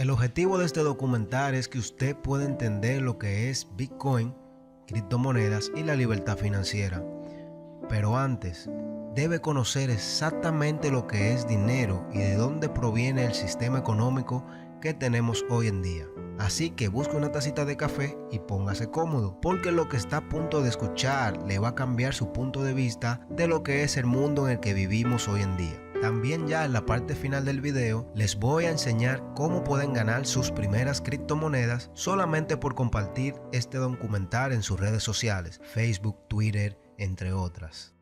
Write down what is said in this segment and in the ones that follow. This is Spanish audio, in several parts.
El objetivo de este documental es que usted pueda entender lo que es Bitcoin, criptomonedas y la libertad financiera. Pero antes, debe conocer exactamente lo que es dinero y de dónde proviene el sistema económico que tenemos hoy en día. Así que busque una tacita de café y póngase cómodo, porque lo que está a punto de escuchar le va a cambiar su punto de vista de lo que es el mundo en el que vivimos hoy en día. También ya en la parte final del video les voy a enseñar cómo pueden ganar sus primeras criptomonedas solamente por compartir este documental en sus redes sociales, Facebook, Twitter, entre otras.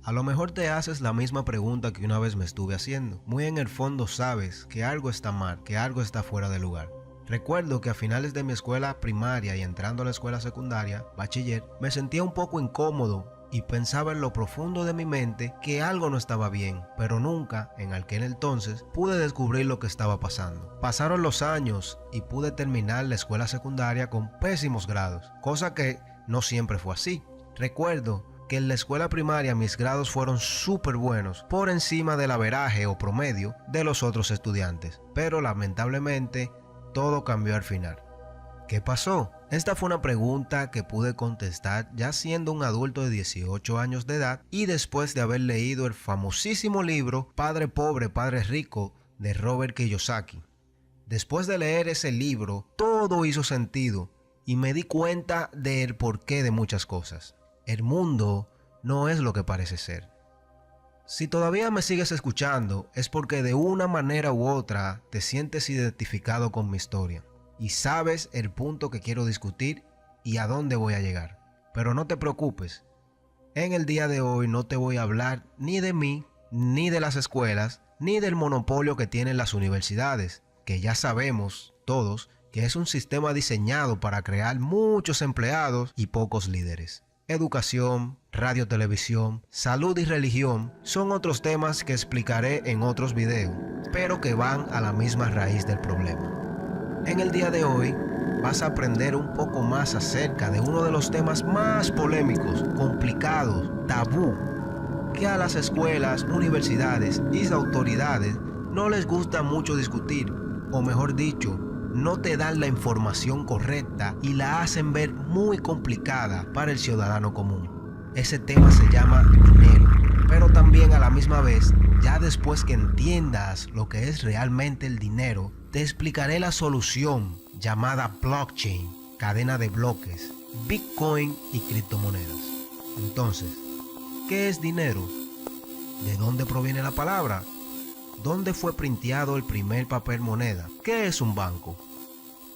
A lo mejor te haces la misma pregunta que una vez me estuve haciendo. Muy en el fondo sabes que algo está mal, que algo está fuera de lugar. Recuerdo que a finales de mi escuela primaria y entrando a la escuela secundaria, bachiller, me sentía un poco incómodo y pensaba en lo profundo de mi mente que algo no estaba bien, pero nunca, en aquel entonces, pude descubrir lo que estaba pasando. Pasaron los años y pude terminar la escuela secundaria con pésimos grados, cosa que no siempre fue así. Recuerdo que en la escuela primaria mis grados fueron súper buenos, por encima del averaje o promedio de los otros estudiantes, pero lamentablemente todo cambió al final. ¿Qué pasó? Esta fue una pregunta que pude contestar ya siendo un adulto de 18 años de edad y después de haber leído el famosísimo libro Padre Pobre, Padre Rico de Robert Kiyosaki. Después de leer ese libro, todo hizo sentido y me di cuenta del porqué de muchas cosas. El mundo no es lo que parece ser. Si todavía me sigues escuchando, es porque de una manera u otra te sientes identificado con mi historia y sabes el punto que quiero discutir y a dónde voy a llegar. Pero no te preocupes, en el día de hoy no te voy a hablar ni de mí, ni de las escuelas, ni del monopolio que tienen las universidades, que ya sabemos todos que es un sistema diseñado para crear muchos empleados y pocos líderes. Educación, radio, televisión, salud y religión son otros temas que explicaré en otros videos, pero que van a la misma raíz del problema. En el día de hoy vas a aprender un poco más acerca de uno de los temas más polémicos, complicados, tabú, que a las escuelas, universidades y autoridades no les gusta mucho discutir, o mejor dicho, no te dan la información correcta y la hacen ver muy complicada para el ciudadano común. Ese tema se llama dinero, pero también a la misma vez, ya después que entiendas lo que es realmente el dinero, te explicaré la solución llamada blockchain, cadena de bloques, Bitcoin y criptomonedas. Entonces, ¿qué es dinero? ¿De dónde proviene la palabra? ¿Dónde fue printeado el primer papel moneda? ¿Qué es un banco?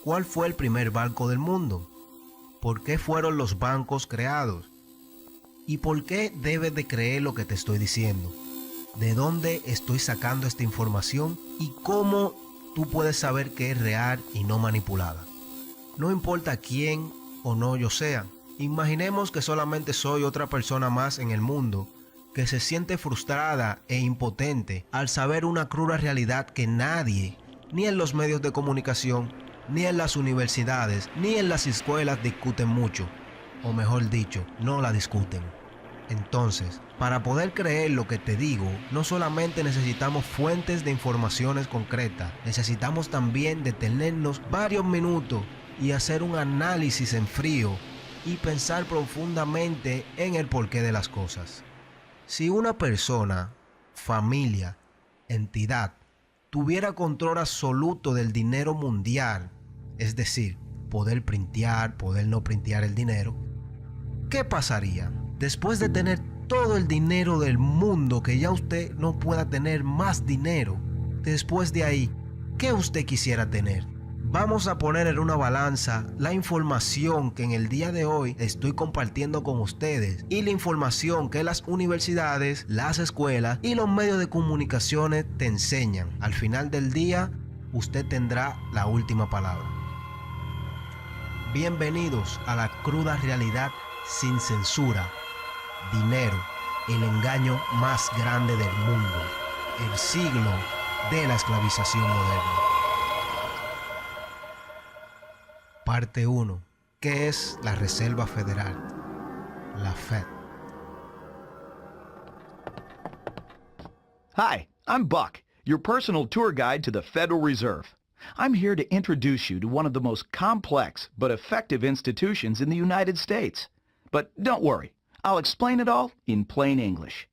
¿Cuál fue el primer banco del mundo? ¿Por qué fueron los bancos creados? ¿Y por qué debes de creer lo que te estoy diciendo? ¿De dónde estoy sacando esta información? ¿Y cómo tú puedes saber que es real y no manipulada? No importa quién o no yo sea. Imaginemos que solamente soy otra persona más en el mundo que se siente frustrada e impotente al saber una cruda realidad que nadie, ni en los medios de comunicación, ni en las universidades, ni en las escuelas discuten mucho, o mejor dicho, no la discuten. Entonces, para poder creer lo que te digo, no solamente necesitamos fuentes de informaciones concretas, necesitamos también detenernos varios minutos y hacer un análisis en frío y pensar profundamente en el porqué de las cosas. Si una persona, familia, entidad, tuviera control absoluto del dinero mundial, es decir, poder printear, poder no printear el dinero, ¿qué pasaría? Después de tener todo el dinero del mundo, que ya usted no pueda tener más dinero, después de ahí, ¿qué usted quisiera tener? Vamos a poner en una balanza la información que en el día de hoy estoy compartiendo con ustedes y la información que las universidades, las escuelas y los medios de comunicaciones te enseñan. Al final del día, usted tendrá la última palabra. Bienvenidos a la cruda realidad sin censura. Dinero, el engaño más grande del mundo. El siglo de la esclavización moderna. Parte 1. ¿Qué es la Reserva Federal? La Fed. Hi, I'm Buck, your personal tour guide to the Federal Reserve. I'm here to introduce you to one of the most complex but effective institutions in the United States. But don't worry, I'll explain it all in plain English.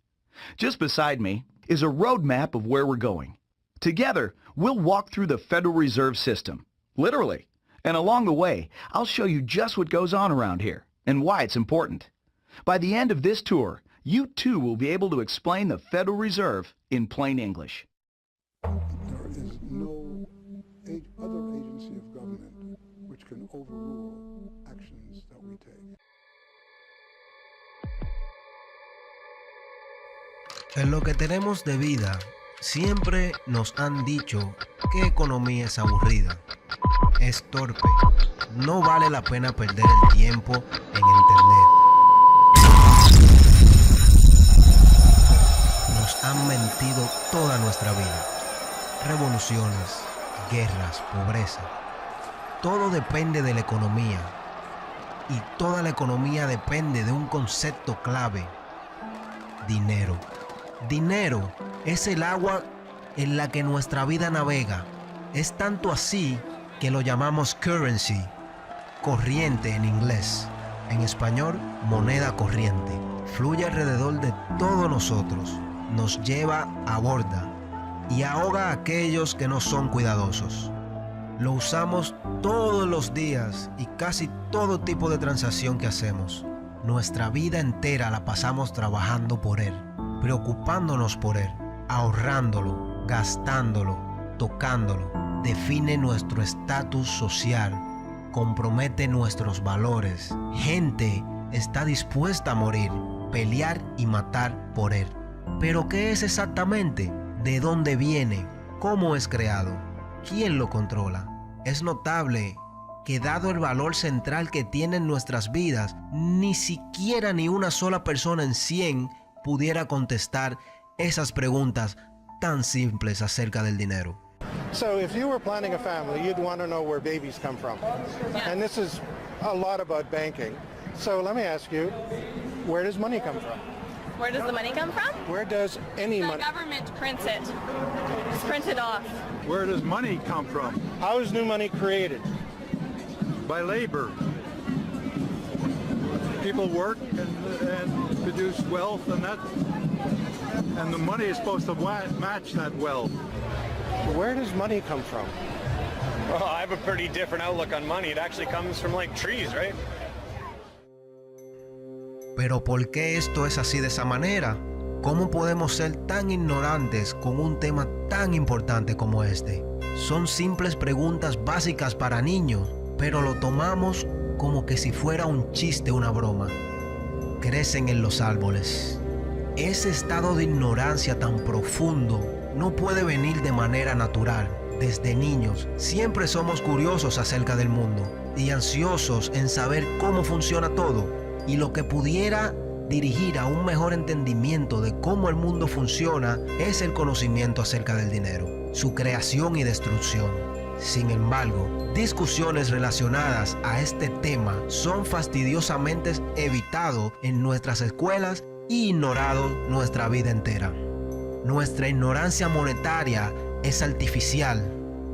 Just beside me is a road map of where we're going. Together, we'll walk through the Federal Reserve System, literally. And along the way, I'll show you just what goes on around here and why it's important. By the end of this tour, you too will be able to explain the Federal Reserve in plain English. There is no other agency of government which can overrule actions that we take. En lo que tenemos de vida, siempre nos han dicho que economía es aburrida, es torpe, no vale la pena perder el tiempo en internet. Nos han mentido toda nuestra vida. Revoluciones, guerras, pobreza. Todo depende de la economía. Y toda la economía depende de un concepto clave: dinero. Dinero es el agua en la que nuestra vida navega. Es tanto así que lo llamamos currency, corriente en inglés. En español, moneda corriente. Fluye alrededor de todos nosotros, nos lleva a borda y ahoga a aquellos que no son cuidadosos. Lo usamos todos los días y casi todo tipo de transacción que hacemos. Nuestra vida entera la pasamos trabajando por él, preocupándonos por él, ahorrándolo, gastándolo, tocándolo. Define nuestro estatus social, compromete nuestros valores. Gente está dispuesta a morir, pelear y matar por él. ¿Pero qué es exactamente? ¿De dónde viene? ¿Cómo es creado? ¿Quién lo controla? Es notable que dado el valor central que tienen nuestras vidas, ni siquiera ni una sola persona en 100 pudiera contestar esas preguntas tan simples acerca del dinero. So if you were planning a family, you'd want to know where babies come from. Yeah. And this is a lot about banking. So let me ask you, where does money come from? Where does the money come from? Where does any The money? government prints it. It's printed off. Where does money come from? How is new money created? By labor. People work and produce wealth, and the money is supposed to match that wealth. Where does money come from? Well, I have a pretty different outlook on money. It actually comes from like trees, right? Pero ¿por qué esto es así de esa manera? ¿Cómo podemos ser tan ignorantes con un tema tan importante como este? Son simples preguntas básicas para niños, pero lo tomamos como que si fuera un chiste, una broma. Crecen en los árboles. Ese estado de ignorancia tan profundo no puede venir de manera natural. Desde niños siempre somos curiosos acerca del mundo y ansiosos en saber cómo funciona todo, y lo que pudiera dirigir a un mejor entendimiento de cómo el mundo funciona es el conocimiento acerca del dinero, su creación y destrucción. Sin embargo, discusiones relacionadas a este tema son fastidiosamente evitadas en nuestras escuelas y ignorados nuestra vida entera. Nuestra ignorancia monetaria es artificial,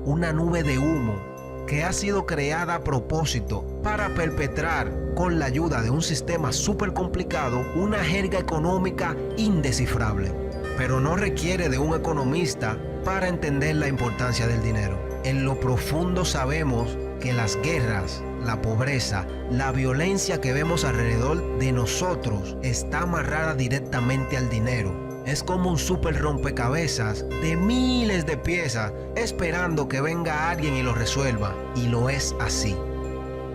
una nube de humo que ha sido creada a propósito para perpetrar, con la ayuda de un sistema súper complicado, una jerga económica indescifrable. Pero no requiere de un economista para entender la importancia del dinero. En lo profundo sabemos que las guerras, la pobreza, la violencia que vemos alrededor de nosotros está amarrada directamente al dinero. Es como un súper rompecabezas de miles de piezas esperando que venga alguien y lo resuelva. Y lo es así.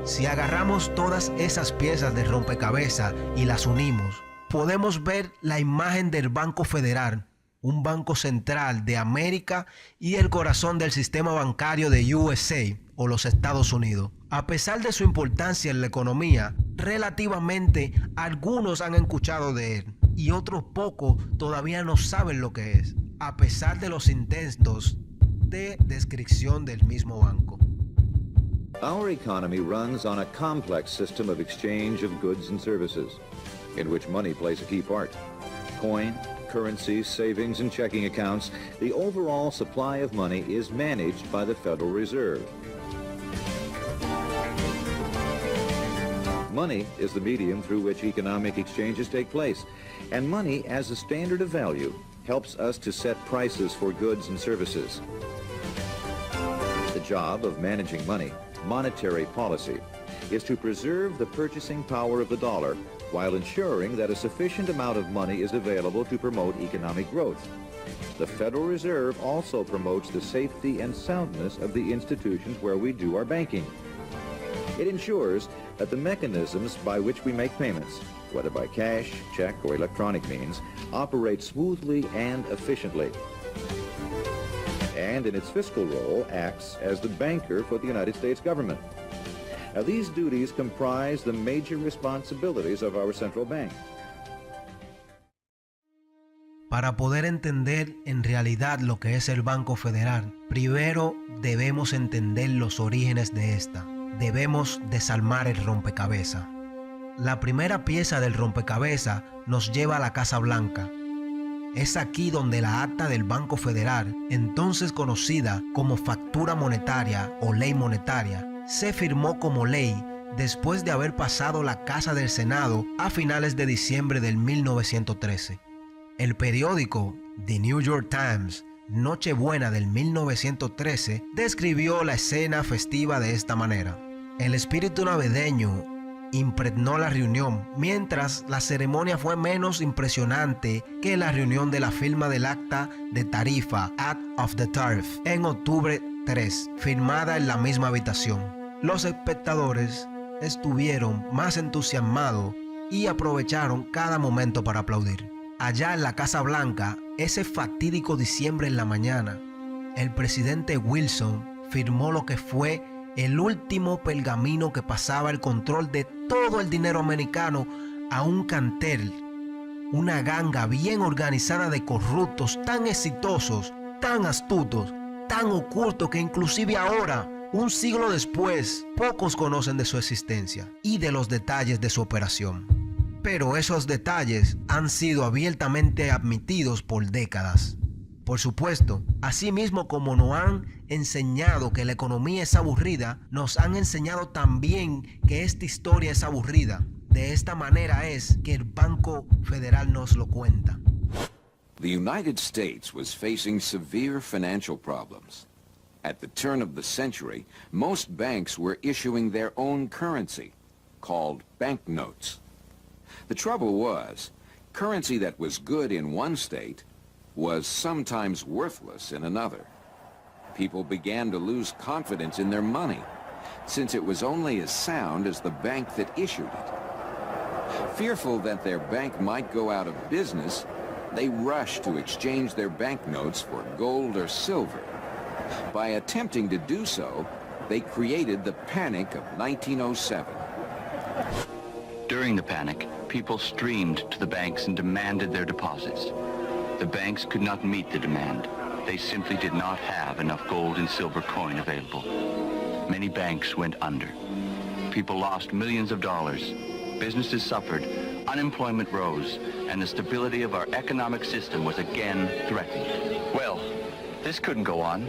Si agarramos todas esas piezas de rompecabezas y las unimos, podemos ver la imagen del Banco Federal, un banco central de América y el corazón del sistema bancario de USA o los Estados Unidos. A pesar de su importancia en la economía, relativamente algunos han escuchado de él y otros pocos todavía no saben lo que es, a pesar de los intentos de descripción del mismo banco. Our economy runs on a complex system of exchange of goods and services, in which money plays a key part. Coin, currency, savings, and checking accounts, the overall supply of money is managed by the Federal Reserve. Money is the medium through which economic exchanges take place, and money as a standard of value helps us to set prices for goods and services. The job of managing money, monetary policy, is to preserve the purchasing power of the dollar while ensuring that a sufficient amount of money is available to promote economic growth. The Federal Reserve also promotes the safety and soundness of the institutions where we do our banking. It ensures that the mechanisms by which we make payments, whether by cash, check, or electronic means, operate smoothly and efficiently. And in its fiscal role, acts as the banker for the United States government. Now, these duties comprise the major responsibilities of our central bank. Para poder entender en realidad lo que es el Banco Federal, primero debemos entender los orígenes de esta. Debemos desarmar el rompecabezas. La primera pieza del rompecabezas nos lleva a la Casa Blanca. Es aquí donde la acta del Banco Federal, entonces conocida como factura monetaria o ley monetaria, se firmó como ley después de haber pasado la Casa del Senado a finales de diciembre del 1913. El periódico The New York Times, Nochebuena del 1913, describió la escena festiva de esta manera. El espíritu navideño impregnó la reunión, mientras la ceremonia fue menos impresionante que la reunión de la firma del acta de tarifa Act of the Tariff en octubre 3, firmada en la misma habitación. Los espectadores estuvieron más entusiasmados y aprovecharon cada momento para aplaudir. Allá en la Casa Blanca, ese fatídico diciembre en la mañana, el presidente Wilson firmó lo que fue el último pergamino que pasaba el control de todo el dinero americano a un cartel, una ganga bien organizada de corruptos tan exitosos, tan astutos, tan ocultos que inclusive ahora, un siglo después, pocos conocen de su existencia y de los detalles de su operación. Pero esos detalles han sido abiertamente admitidos por décadas. Por supuesto, así mismo como nos han enseñado que la economía es aburrida, nos han enseñado también que esta historia es aburrida. De esta manera es que el Banco Federal nos lo cuenta. The United States was facing severe financial problems. At the turn of the century, most banks were issuing their own currency, called banknotes. The trouble was, currency that was good in one state was sometimes worthless in another. People began to lose confidence in their money, since it was only as sound as the bank that issued it. Fearful that their bank might go out of business, they rushed to exchange their banknotes for gold or silver. By attempting to do so, they created the Panic of 1907. During the panic, people streamed to the banks and demanded their deposits. The banks could not meet the demand. They simply did not have enough gold and silver coin available. Many banks went under. People lost millions of dollars. Businesses suffered, unemployment rose, and the stability of our economic system was again threatened. Well, this couldn't go on.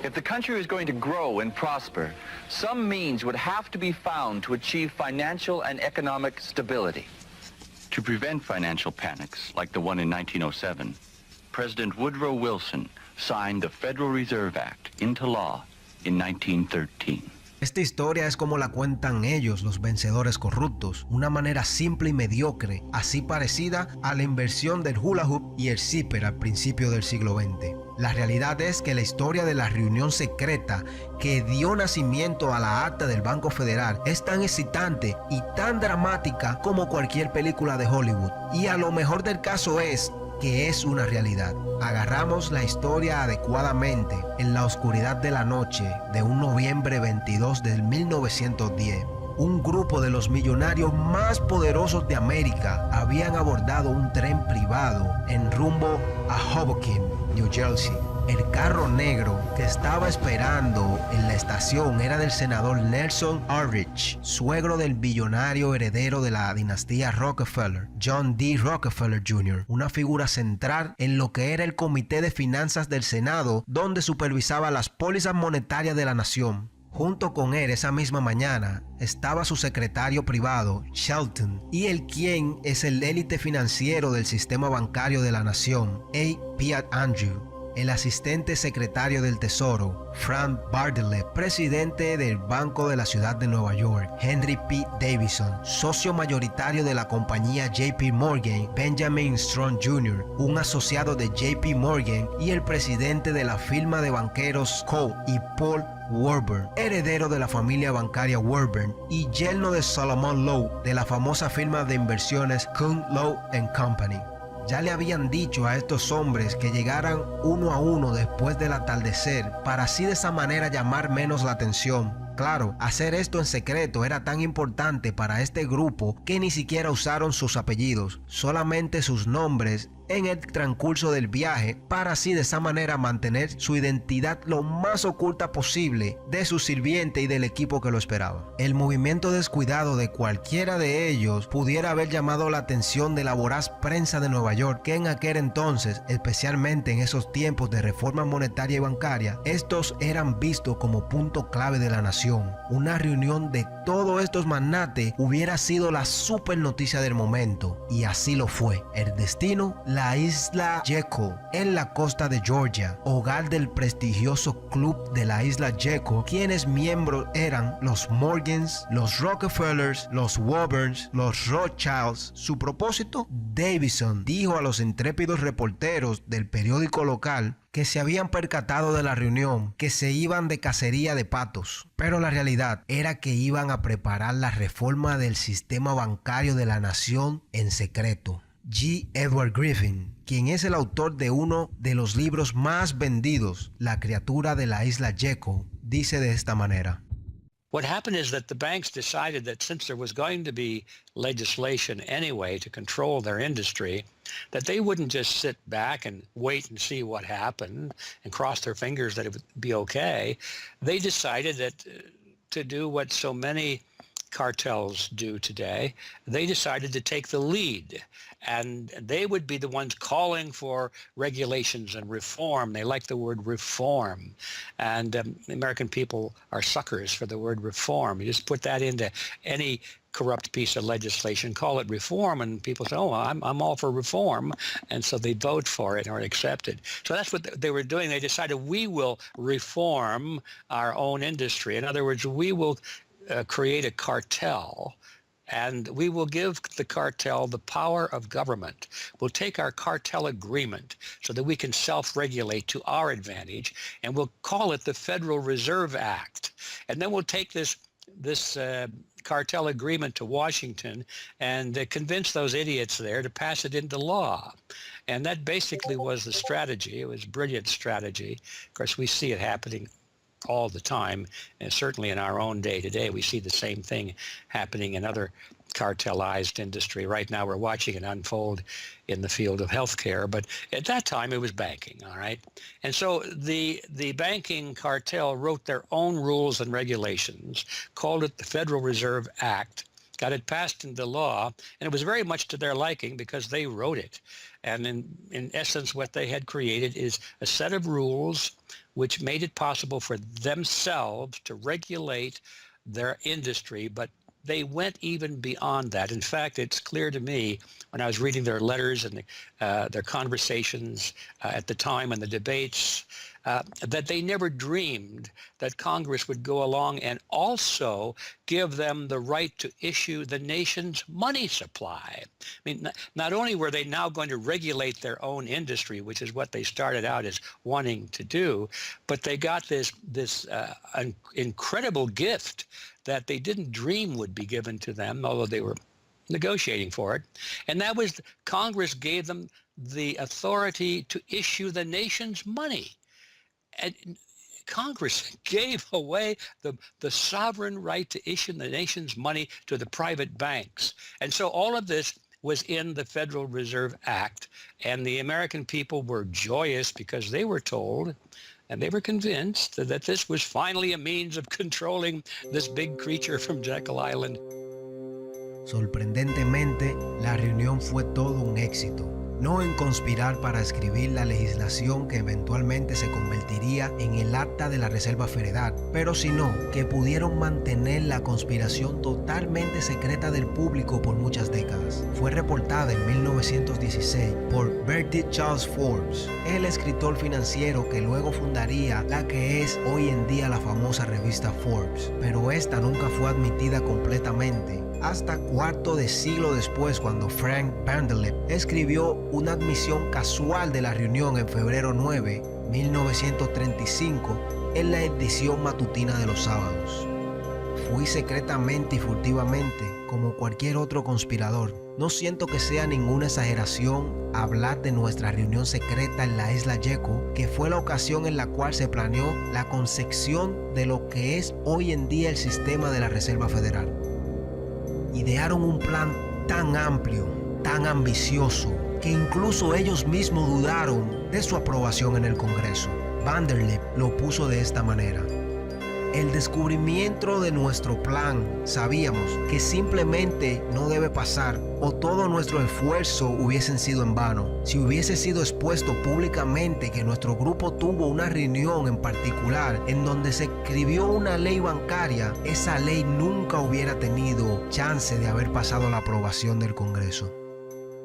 If the country was going to grow and prosper, some means would have to be found to achieve financial and economic stability. To prevent financial panics like the one in 1907, President Woodrow Wilson signed the Federal Reserve Act into law in 1913. Esta historia es como la cuentan ellos, los vencedores corruptos, una manera simple y mediocre, así parecida a la inversión del hula hoop y el zipper al principio del siglo XX. La realidad es que la historia de la reunión secreta que dio nacimiento a la acta del Banco Federal es tan excitante y tan dramática como cualquier película de Hollywood. Y a lo mejor del caso es que es una realidad. Agarramos la historia adecuadamente en la oscuridad de la noche de un noviembre 22 del 1910. un grupo de los millonarios más poderosos de América habían abordado un tren privado en rumbo a Hoboken, New Jersey. El carro negro que estaba esperando en la estación era del senador Nelson Aldrich, suegro del billonario heredero de la dinastía Rockefeller, John D. Rockefeller Jr., una figura central en lo que era el Comité de Finanzas del Senado, donde supervisaba las pólizas monetarias de la nación. Junto con él esa misma mañana estaba su secretario privado, Shelton, y el quien es el élite financiero del sistema bancario de la nación, A. Piatt Andrew, el asistente secretario del Tesoro, Frank Bartlett, presidente del Banco de la Ciudad de Nueva York, Henry P. Davidson, socio mayoritario de la compañía JP Morgan, Benjamin Strong Jr., un asociado de JP Morgan y el presidente de la firma de banqueros Cole y Paul Warburg, heredero de la familia bancaria Warburg y yerno de Solomon Lowe de la famosa firma de inversiones Kuhn Lowe & Company. Ya le habían dicho a estos hombres que llegaran uno a uno después del atardecer para así de esa manera llamar menos la atención. Claro, hacer esto en secreto era tan importante para este grupo que ni siquiera usaron sus apellidos, solamente sus nombres en el transcurso del viaje para así de esa manera mantener su identidad lo más oculta posible de su sirviente y del equipo que lo esperaba. El movimiento descuidado de cualquiera de ellos pudiera haber llamado la atención de la voraz prensa de Nueva York, que en aquel entonces, especialmente en esos tiempos de reforma monetaria y bancaria, estos eran vistos como punto clave de la nación. Una reunión de todos estos magnates hubiera sido la super noticia del momento, y así lo fue. El destino, la isla Jekyll, en la costa de Georgia, hogar del prestigioso club de la isla Jekyll, quienes miembros eran los Morgans, los Rockefellers, los Warburgs, los Rothschilds. Su propósito, Davidson dijo a los intrépidos reporteros del periódico local que se habían percatado de la reunión, que se iban de cacería de patos, pero la realidad era que iban a preparar la reforma del sistema bancario de la nación en secreto. G. Edward Griffin, quien es el autor de uno de los libros más vendidos, La criatura de la isla Jekyll, dice de esta manera. What happened is that the banks decided that since there was going to be legislation anyway to control their industry, that they wouldn't just sit back and wait and see what happened and cross their fingers that it would be okay. They decided that to do what so many cartels do today, they decided to take the lead, and they would be the ones calling for regulations and reform. They like the word reform, and the American people are suckers for the word reform. You just put that into any corrupt piece of legislation, call it reform, and people say, oh, I'm all for reform, and so they vote for it or accept it. So that's what they were doing. They decided we will reform our own industry. In other words, we will create a cartel, and we will give the cartel the power of government. We'll take our cartel agreement so that we can self-regulate to our advantage, and we'll call it the Federal Reserve Act. And then we'll take this cartel agreement to Washington and convince those idiots there to pass it into law. And that basically was the strategy. It was a brilliant strategy. Of course, we see it happening all the time, and certainly in our own day today, we see the same thing happening in other cartelized industry. Right now, we're watching it unfold in the field of healthcare, but at that time, it was banking, all right? And so the banking cartel wrote their own rules and regulations, called it the Federal Reserve Act, got it passed into law, and it was very much to their liking because they wrote it. And in essence, what they had created is a set of rules which made it possible for themselves to regulate their industry, but they went even beyond that. In fact, it's clear to me when I was reading their letters and their conversations at the time and the debates that they never dreamed that Congress would go along and also give them the right to issue the nation's money supply. I mean, not only were they now going to regulate their own industry, which is what they started out as wanting to do, but they got this incredible gift that they didn't dream would be given to them, although they were negotiating for it. And that was Congress gave them the authority to issue the nation's money. And Congress gave away the sovereign right to issue the nation's money to the private banks. And so all of this was in the Federal Reserve Act, and the American people were joyous because they were told and they were convinced that this was finally a means of controlling this big creature from Jekyll Island. Sorprendentemente, la reunión fue todo un éxito. No en conspirar para escribir la legislación que eventualmente se convertiría en el Acta de la Reserva Federal, pero sino que pudieron mantener la conspiración totalmente secreta del público por muchas décadas. Fue reportada en 1916 por Bertie Charles Forbes, el escritor financiero que luego fundaría la que es hoy en día la famosa revista Forbes, pero esta nunca fue admitida completamente hasta cuarto de siglo después, cuando Frank Vanderlip escribió una admisión casual de la reunión en febrero 9, 1935, en la edición matutina de los sábados. Fui secretamente y furtivamente, como cualquier otro conspirador. No siento que sea ninguna exageración hablar de nuestra reunión secreta en la isla Jekyll, que fue la ocasión en la cual se planeó la concepción de lo que es hoy en día el sistema de la Reserva Federal. Idearon un plan tan amplio, tan ambicioso, que incluso ellos mismos dudaron de su aprobación en el Congreso. Vanderlip lo puso de esta manera: el descubrimiento de nuestro plan, sabíamos que simplemente no debe pasar, o todo nuestro esfuerzo hubiesen sido en vano. Si hubiese sido expuesto públicamente que nuestro grupo tuvo una reunión en particular en donde se escribió una ley bancaria, esa ley nunca hubiera tenido chance de haber pasado la aprobación del Congreso.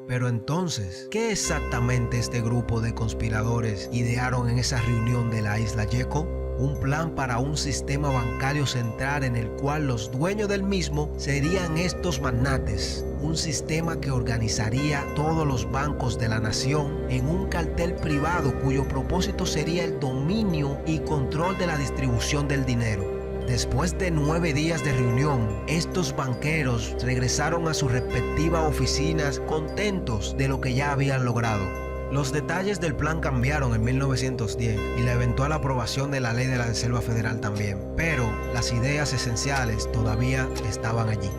Pero entonces, ¿qué exactamente este grupo de conspiradores idearon en esa reunión de la isla Jekyll? Un plan para un sistema bancario central en el cual los dueños del mismo serían estos magnates. Un sistema que organizaría todos los bancos de la nación en un cartel privado cuyo propósito sería el dominio y control de la distribución del dinero. Después de 9 días de reunión, estos banqueros regresaron a sus respectivas oficinas contentos de lo que ya habían logrado. Los detalles del plan cambiaron en 1910 y la eventual aprobación de la ley de la Reserva Federal también, pero las ideas esenciales todavía estaban allí.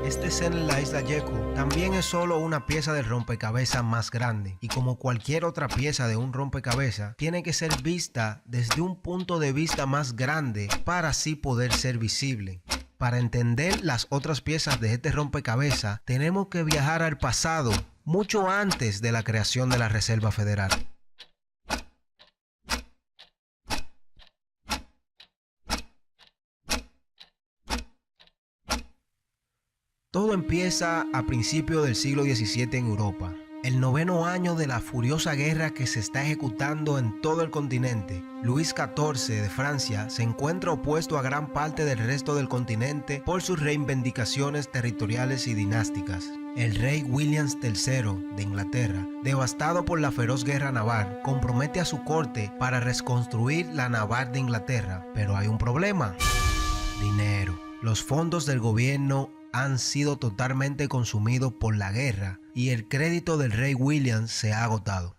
Esta escena en la isla Jekyll también es solo una pieza del rompecabezas más grande, y como cualquier otra pieza de un rompecabezas, tiene que ser vista desde un punto de vista más grande para así poder ser visible. Para entender las otras piezas de este rompecabezas, tenemos que viajar al pasado, mucho antes de la creación de la Reserva Federal. Todo empieza a principios del siglo XVII en Europa, el 9º año de la furiosa guerra que se está ejecutando en todo el continente. Luis XIV de Francia se encuentra opuesto a gran parte del resto del continente por sus reivindicaciones territoriales y dinásticas. El rey William III de Inglaterra, devastado por la feroz guerra naval, compromete a su corte para reconstruir la naval de Inglaterra. Pero hay un problema: dinero. Los fondos del gobierno han sido totalmente consumidos por la guerra y el crédito del rey William se ha agotado.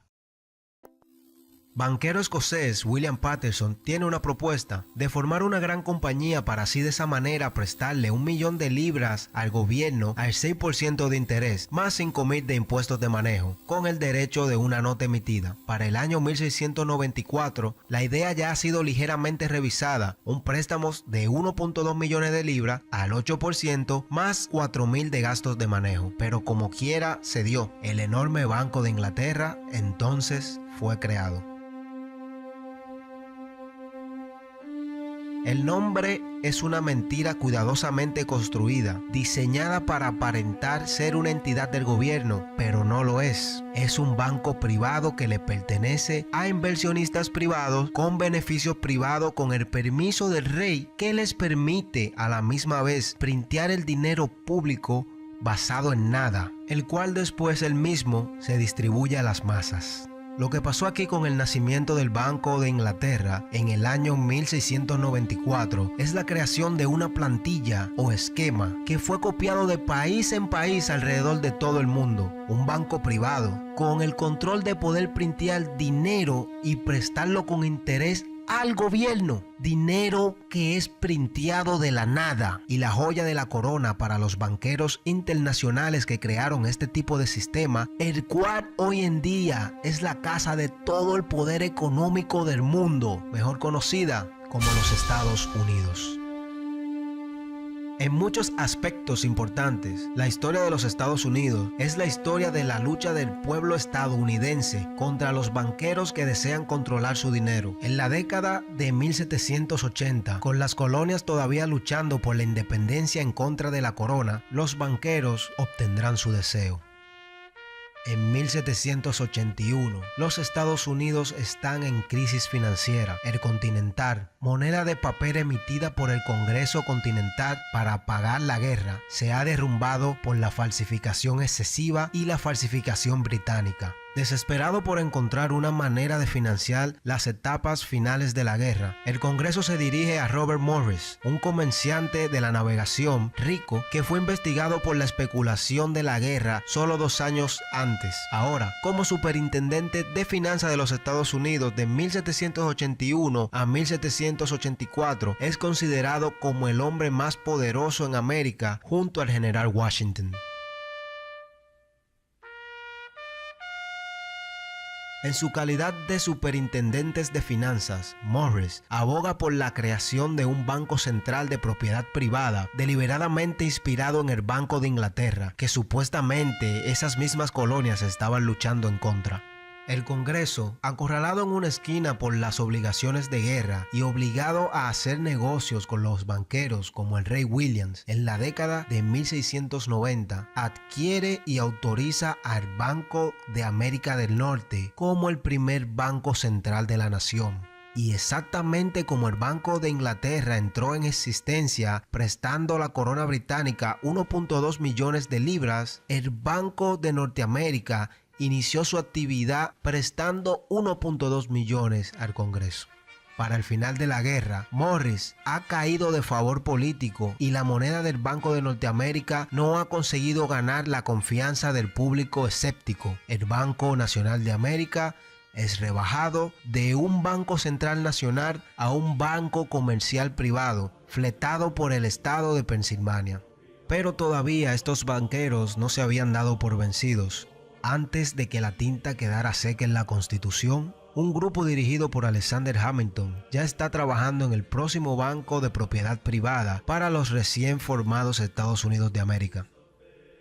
Banquero escocés William Paterson tiene una propuesta de formar una gran compañía para así de esa manera prestarle 1 millón de libras al gobierno al 6% de interés más 5.000 de impuestos de manejo, con el derecho de una nota emitida. Para el año 1694 la idea ya ha sido ligeramente revisada: un préstamo de 1.2 millones de libras al 8% más 4.000 de gastos de manejo, pero como quiera se dio. El enorme Banco de Inglaterra entonces fue creado. El nombre es una mentira cuidadosamente construida, diseñada para aparentar ser una entidad del gobierno, pero no lo es. Es un banco privado que le pertenece a inversionistas privados con beneficios privados, con el permiso del rey, que les permite a la misma vez printear el dinero público basado en nada, el cual después él mismo se distribuye a las masas. Lo que pasó aquí con el nacimiento del Banco de Inglaterra en el año 1694 es la creación de una plantilla o esquema que fue copiado de país en país alrededor de todo el mundo. Un banco privado con el control de poder printear dinero y prestarlo con interés al gobierno. Dinero que es printeado de la nada. Y la joya de la corona para los banqueros internacionales que crearon este tipo de sistema, el cual hoy en día es la casa de todo el poder económico del mundo, mejor conocida como los Estados Unidos. En muchos aspectos importantes, la historia de los Estados Unidos es la historia de la lucha del pueblo estadounidense contra los banqueros que desean controlar su dinero. En la década de 1780, con las colonias todavía luchando por la independencia en contra de la corona, los banqueros obtendrán su deseo. En 1781, los Estados Unidos están en crisis financiera. El Continental, moneda de papel emitida por el Congreso Continental para pagar la guerra, se ha derrumbado por la falsificación excesiva y la falsificación británica. Desesperado por encontrar una manera de financiar las etapas finales de la guerra, el Congreso se dirige a Robert Morris, un comerciante de la navegación rico que fue investigado por la especulación de la guerra solo 2 años antes. Ahora, como superintendente de finanzas de los Estados Unidos de 1781 a 1784, es considerado como el hombre más poderoso en América junto al general Washington. En su calidad de superintendentes de finanzas, Morris aboga por la creación de un banco central de propiedad privada, deliberadamente inspirado en el Banco de Inglaterra, que supuestamente esas mismas colonias estaban luchando en contra. El Congreso, acorralado en una esquina por las obligaciones de guerra y obligado a hacer negocios con los banqueros como el rey Williams, en la década de 1690, adquiere y autoriza al Banco de América del Norte como el primer banco central de la nación. Y exactamente como el Banco de Inglaterra entró en existencia prestando a la corona británica 1.2 millones de libras, el Banco de Norteamérica inició su actividad prestando 1.2 millones al Congreso. Para el final de la guerra, Morris ha caído de favor político y la moneda del Banco de Norteamérica no ha conseguido ganar la confianza del público escéptico. El Banco Nacional de América es rebajado de un banco central nacional a un banco comercial privado, fletado por el estado de Pensilvania. Pero todavía estos banqueros no se habían dado por vencidos. Antes de que la tinta quedara seca en la Constitución, un grupo dirigido por Alexander Hamilton ya está trabajando en el próximo banco de propiedad privada para los recién formados Estados Unidos de América.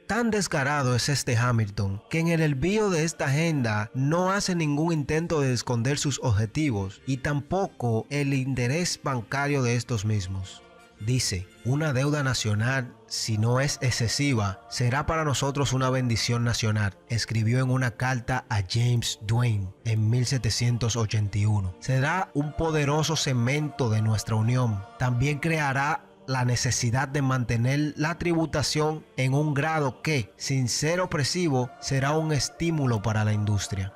Tan descarado es este Hamilton que en el envío de esta agenda no hace ningún intento de esconder sus objetivos y tampoco el interés bancario de estos mismos. Dice, una deuda nacional, si no es excesiva, será para nosotros una bendición nacional, escribió en una carta a James Duane en 1781. Será un poderoso cemento de nuestra unión. También creará la necesidad de mantener la tributación en un grado que, sin ser opresivo, será un estímulo para la industria.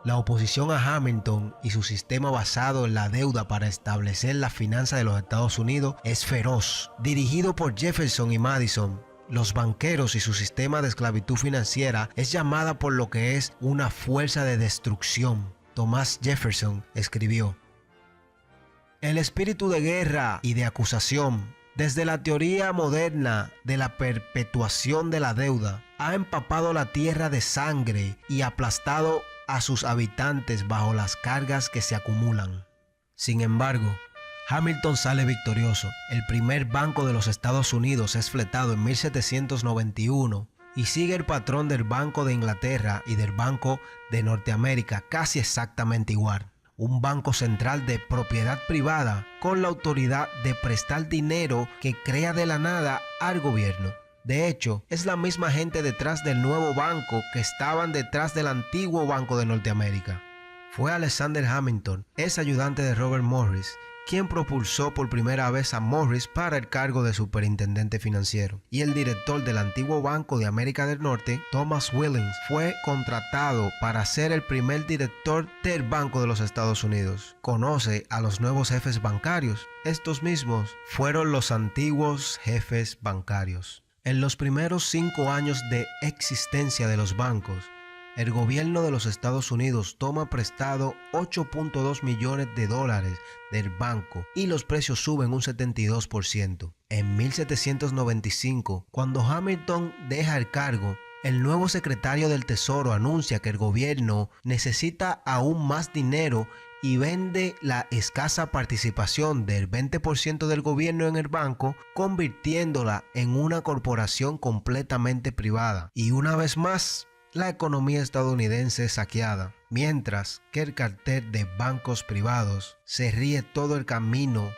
La oposición a Hamilton y su sistema basado en la deuda para establecer la finanza de los Estados Unidos es feroz. Dirigido por Jefferson y Madison, los banqueros y su sistema de esclavitud financiera es llamada por lo que es una fuerza de destrucción. Thomas Jefferson escribió: el espíritu de guerra y de acusación, desde la teoría moderna de la perpetuación de la deuda, ha empapado la tierra de sangre y aplastado a sus habitantes bajo las cargas que se acumulan. Sin embargo, Hamilton sale victorioso. El primer banco de los Estados Unidos es fletado en 1791 y sigue el patrón del Banco de Inglaterra y del Banco de Norteamérica casi exactamente igual. Un banco central de propiedad privada con la autoridad de prestar dinero que crea de la nada al gobierno. De hecho, es la misma gente detrás del nuevo banco que estaban detrás del antiguo Banco de Norteamérica. Fue Alexander Hamilton, ex ayudante de Robert Morris, quien propulsó por primera vez a Morris para el cargo de superintendente financiero. Y el director del antiguo Banco de América del Norte, Thomas Williams, fue contratado para ser el primer director del Banco de los Estados Unidos. Conoce a los nuevos jefes bancarios. Estos mismos fueron los antiguos jefes bancarios. En los primeros 5 años de existencia de los bancos, el gobierno de los Estados Unidos toma prestado 8.2 millones de dólares del banco y los precios suben un 72%. En 1795, cuando Hamilton deja el cargo, el nuevo secretario del Tesoro anuncia que el gobierno necesita aún más dinero y vende la escasa participación del 20% del gobierno en el banco, convirtiéndola en una corporación completamente privada. Y una vez más, la economía estadounidense es saqueada, mientras que el cartel de bancos privados se ríe todo el camino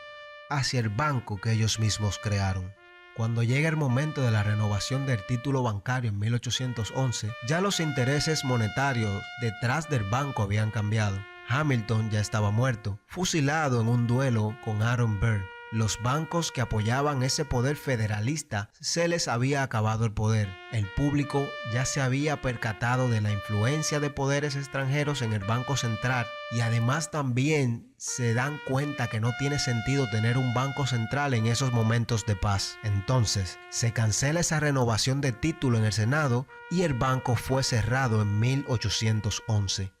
hacia el banco que ellos mismos crearon. Cuando llega el momento de la renovación del título bancario en 1811, ya los intereses monetarios detrás del banco habían cambiado. Hamilton ya estaba muerto, fusilado en un duelo con Aaron Burr. Los bancos que apoyaban ese poder federalista se les había acabado el poder. El público ya se había percatado de la influencia de poderes extranjeros en el Banco Central y además también se dan cuenta que no tiene sentido tener un banco central en esos momentos de paz. Entonces, se cancela esa renovación de título en el Senado y el banco fue cerrado en 1811.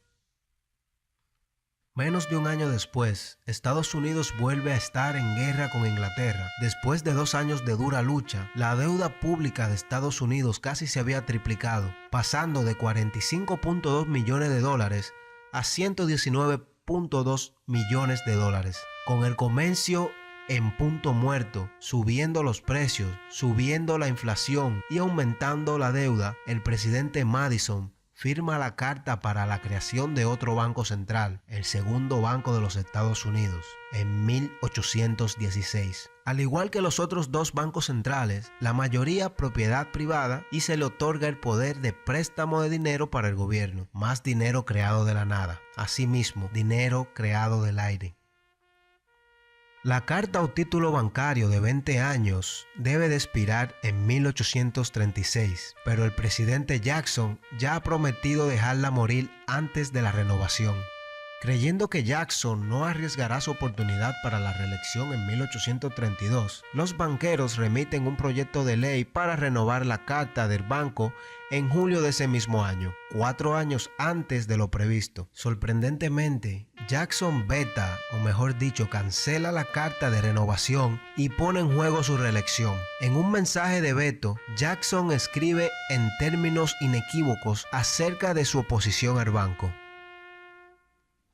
Menos de un año después, Estados Unidos vuelve a estar en guerra con Inglaterra. Después de 2 años de dura lucha, la deuda pública de Estados Unidos casi se había triplicado, pasando de 45.2 millones de dólares a 119.2 millones de dólares. Con el comercio en punto muerto, subiendo los precios, subiendo la inflación y aumentando la deuda, el presidente Madison firma la carta para la creación de otro banco central, el segundo banco de los Estados Unidos, en 1816. Al igual que los otros 2 bancos centrales, la mayoría propiedad privada y se le otorga el poder de préstamo de dinero para el gobierno, más dinero creado de la nada, asimismo, dinero creado del aire. La carta o título bancario de 20 años debe de expirar en 1836, pero el presidente Jackson ya ha prometido dejarla morir antes de la renovación. Creyendo que Jackson no arriesgará su oportunidad para la reelección en 1832, los banqueros remiten un proyecto de ley para renovar la carta del banco en julio de ese mismo año, 4 años antes de lo previsto. Sorprendentemente, Jackson veta, o mejor dicho, cancela la carta de renovación y pone en juego su reelección. En un mensaje de veto, Jackson escribe en términos inequívocos acerca de su oposición al banco.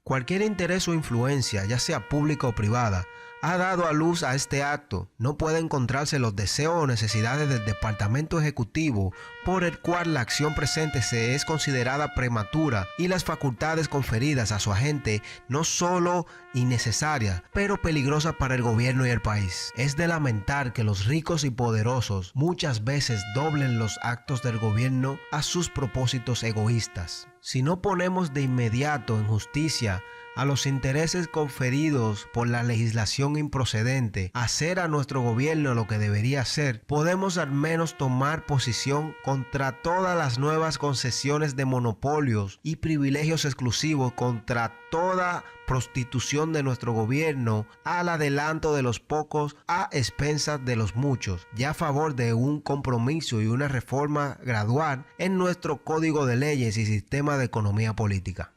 Cualquier interés o influencia, ya sea pública o privada, ha dado a luz a este acto. No puede encontrarse los deseos o necesidades del Departamento Ejecutivo por el cual la acción presente se es considerada prematura y las facultades conferidas a su agente no solo innecesarias, pero peligrosas para el gobierno y el país. Es de lamentar que los ricos y poderosos muchas veces doblen los actos del gobierno a sus propósitos egoístas. Si no ponemos de inmediato en justicia a los intereses conferidos por la legislación improcedente, hacer a nuestro gobierno lo que debería hacer, podemos al menos tomar posición contra todas las nuevas concesiones de monopolios y privilegios exclusivos, contra toda prostitución de nuestro gobierno al adelanto de los pocos a expensas de los muchos, y a favor de un compromiso y una reforma gradual en nuestro código de leyes y sistema de economía política.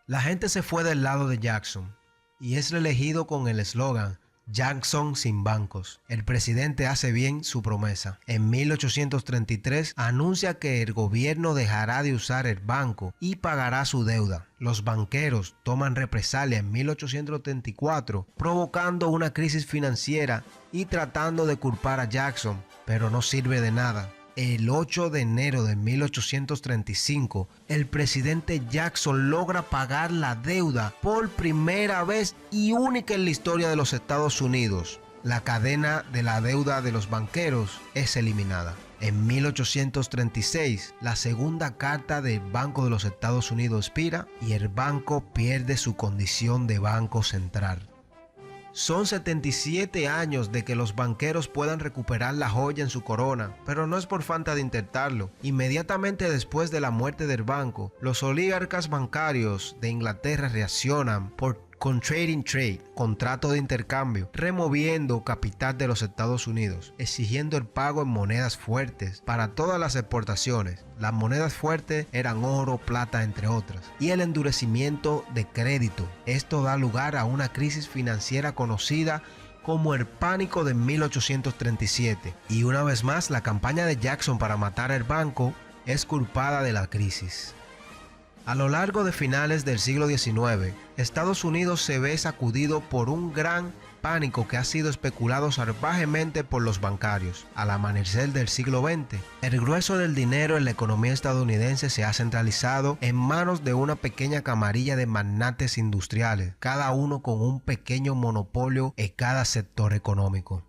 La gente se fue del lado de Jackson y es reelegido con el eslogan Jackson sin bancos. El presidente hace bien su promesa. En 1833 anuncia que el gobierno dejará de usar el banco y pagará su deuda. Los banqueros toman represalia en 1834, provocando una crisis financiera y tratando de culpar a Jackson, pero no sirve de nada. El 8 de enero de 1835, el presidente Jackson logra pagar la deuda por primera vez y única en la historia de los Estados Unidos. La cadena de la deuda de los banqueros es eliminada. En 1836, la segunda carta del Banco de los Estados Unidos expira y el banco pierde su condición de banco central. Son 77 años de que los banqueros puedan recuperar la joya en su corona, pero no es por falta de intentarlo. Inmediatamente después de la muerte del banco, los oligarcas bancarios de Inglaterra reaccionan por con Trading Trade, contrato de intercambio, removiendo capital de los Estados Unidos, exigiendo el pago en monedas fuertes para todas las exportaciones. Las monedas fuertes eran oro, plata, entre otras. Y el endurecimiento de crédito. Esto da lugar a una crisis financiera conocida como el pánico de 1837. Y una vez más, la campaña de Jackson para matar al banco es culpada de la crisis. A lo largo de finales del siglo XIX, Estados Unidos se ve sacudido por un gran pánico que ha sido especulado salvajemente por los bancarios. Al amanecer del siglo XX, el grueso del dinero en la economía estadounidense se ha centralizado en manos de una pequeña camarilla de magnates industriales, cada uno con un pequeño monopolio en cada sector económico.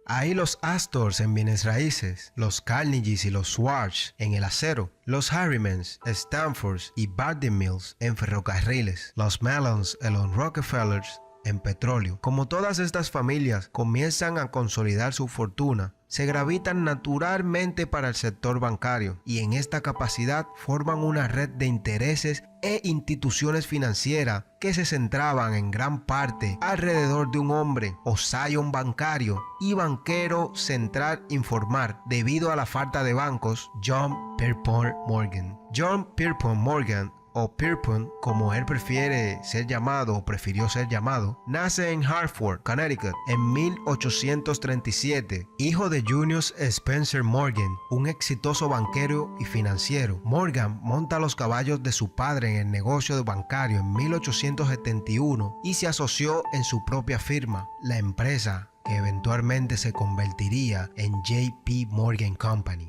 Ahí los Astors en bienes raíces, los Carnegies y los Schwartz en el acero, los Harrimans, Stanfords y Bardi Mills en ferrocarriles, los Mellons y los Rockefellers en petróleo. Como todas estas familias comienzan a consolidar su fortuna, se gravitan naturalmente para el sector bancario y en esta capacidad forman una red de intereses e instituciones financieras que se centraban en gran parte alrededor de un hombre o scion bancario y banquero central informal debido a la falta de bancos, John Pierpont Morgan. John Pierpont Morgan, o Pierpont, como él prefiere ser llamado o prefirió ser llamado, nace en Hartford, Connecticut, en 1837, hijo de Junius Spencer Morgan, un exitoso banquero y financiero. Morgan monta los caballos de su padre en el negocio bancario en 1871 y se asoció en su propia firma, la empresa que eventualmente se convertiría en J.P. Morgan Company.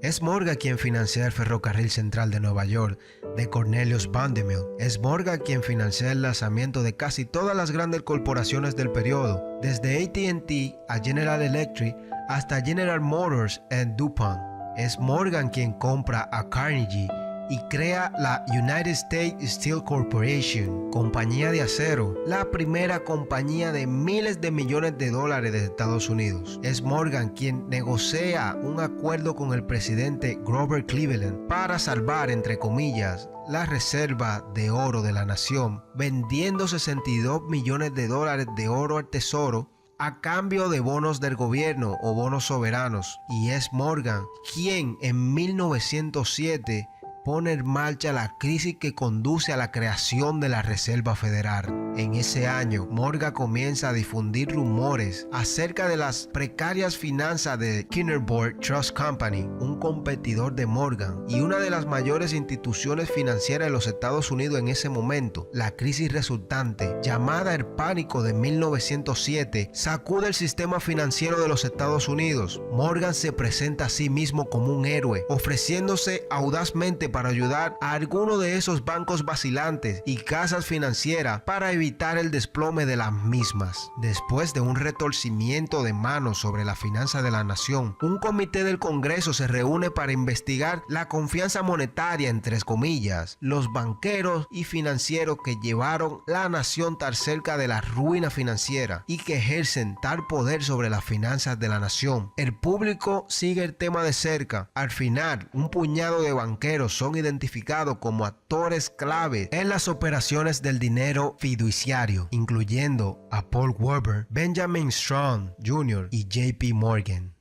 Es Morgan quien financia el ferrocarril central de Nueva York de Cornelius Vanderbilt. Es Morgan quien financia el lanzamiento de casi todas las grandes corporaciones del periodo, desde AT&T a General Electric hasta General Motors y DuPont. Es Morgan quien compra a Carnegie y crea la United States Steel Corporation, compañía de acero, la primera compañía de miles de millones de dólares de Estados Unidos. Es Morgan quien negocia un acuerdo con el presidente Grover Cleveland para salvar, entre comillas, la reserva de oro de la nación, vendiendo 62 millones de dólares de oro al tesoro a cambio de bonos del gobierno o bonos soberanos. Y es Morgan quien en 1907 pone en marcha la crisis que conduce a la creación de la Reserva Federal. En ese año, Morgan comienza a difundir rumores acerca de las precarias finanzas de Kinnerborough Trust Company, un competidor de Morgan y una de las mayores instituciones financieras de los Estados Unidos en ese momento. La crisis resultante, llamada el pánico de 1907, sacude el sistema financiero de los Estados Unidos. Morgan se presenta a sí mismo como un héroe, ofreciéndose audazmente para ayudar a alguno de esos bancos vacilantes y casas financieras para evitar el desplome de las mismas. Después de un retorcimiento de manos sobre la finanza de la nación, un comité del Congreso se reúne para investigar la confianza monetaria, entre comillas, los banqueros y financieros que llevaron la nación tan cerca de la ruina financiera y que ejercen tal poder sobre las finanzas de la nación. El público sigue el tema de cerca. Al final, un puñado de banqueros son identificados como actores clave en las operaciones del dinero fiduciario, incluyendo a Paul Weber, Benjamin Strong Jr. y J.P. Morgan.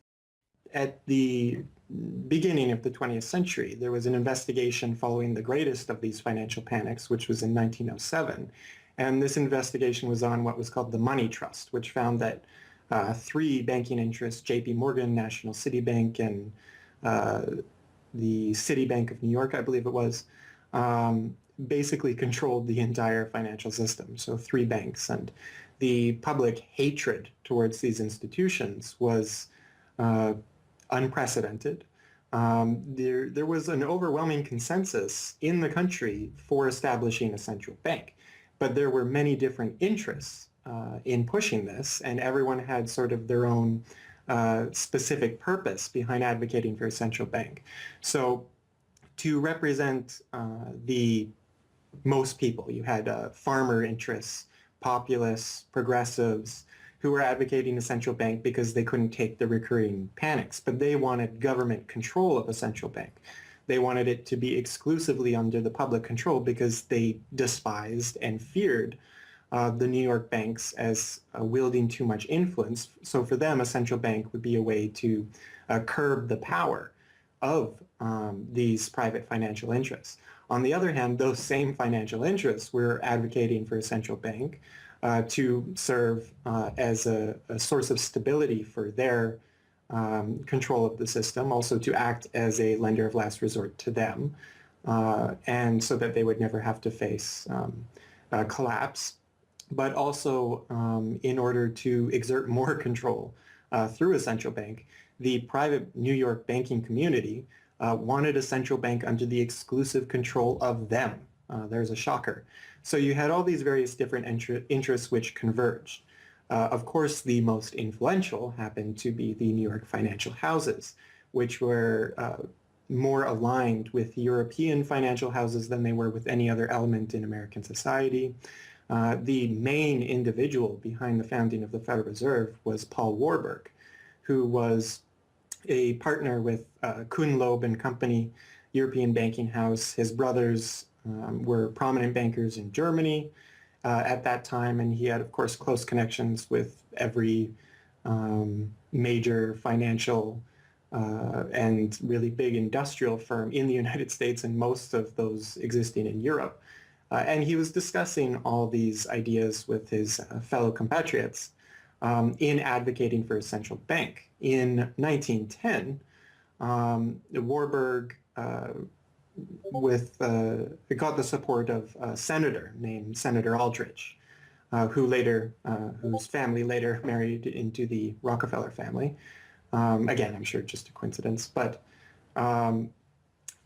At the beginning of the 20th century, there was an investigation following the greatest of these financial panics, which was in 1907. And this investigation was on what was called the Money Trust, which found that three banking interests, J.P. Morgan, National City Bank, and the Citibank of New York, I believe it was, basically controlled the entire financial system. So three banks. And the public hatred towards these institutions was unprecedented. There was an overwhelming consensus in the country for establishing a central bank. But there were many different interests in pushing this, and everyone had sort of their own specific purpose behind advocating for a central bank. So to represent the most people, you had farmer interests, populists, progressives, who were advocating a central bank because they couldn't take the recurring panics, but they wanted government control of a central bank. They wanted it to be exclusively under the public control because they despised and feared the New York banks as wielding too much influence. So for them, a central bank would be a way to curb the power of these private financial interests. On the other hand, those same financial interests were advocating for a central bank to serve as a source of stability for their control of the system, also to act as a lender of last resort to them, and so that they would never have to face collapse, but also in order to exert more control through a central bank. The private New York banking community wanted a central bank under the exclusive control of them. There's a shocker. So you had all these various different interests which converged. Of course, the most influential happened to be the New York financial houses, which were more aligned with European financial houses than they were with any other element in American society. The main individual behind the founding of the Federal Reserve was Paul Warburg, who was a partner with Kuhn, Loeb and Company, European banking house. His brothers were prominent bankers in Germany at that time, and he had, of course, close connections with every major financial and really big industrial firm in the United States and most of those existing in Europe. And he was discussing all these ideas with his fellow compatriots in advocating for a central bank. In 1910, Warburg got the support of a senator named Senator Aldrich, whose family later married into the Rockefeller family. Again, I'm sure just a coincidence, but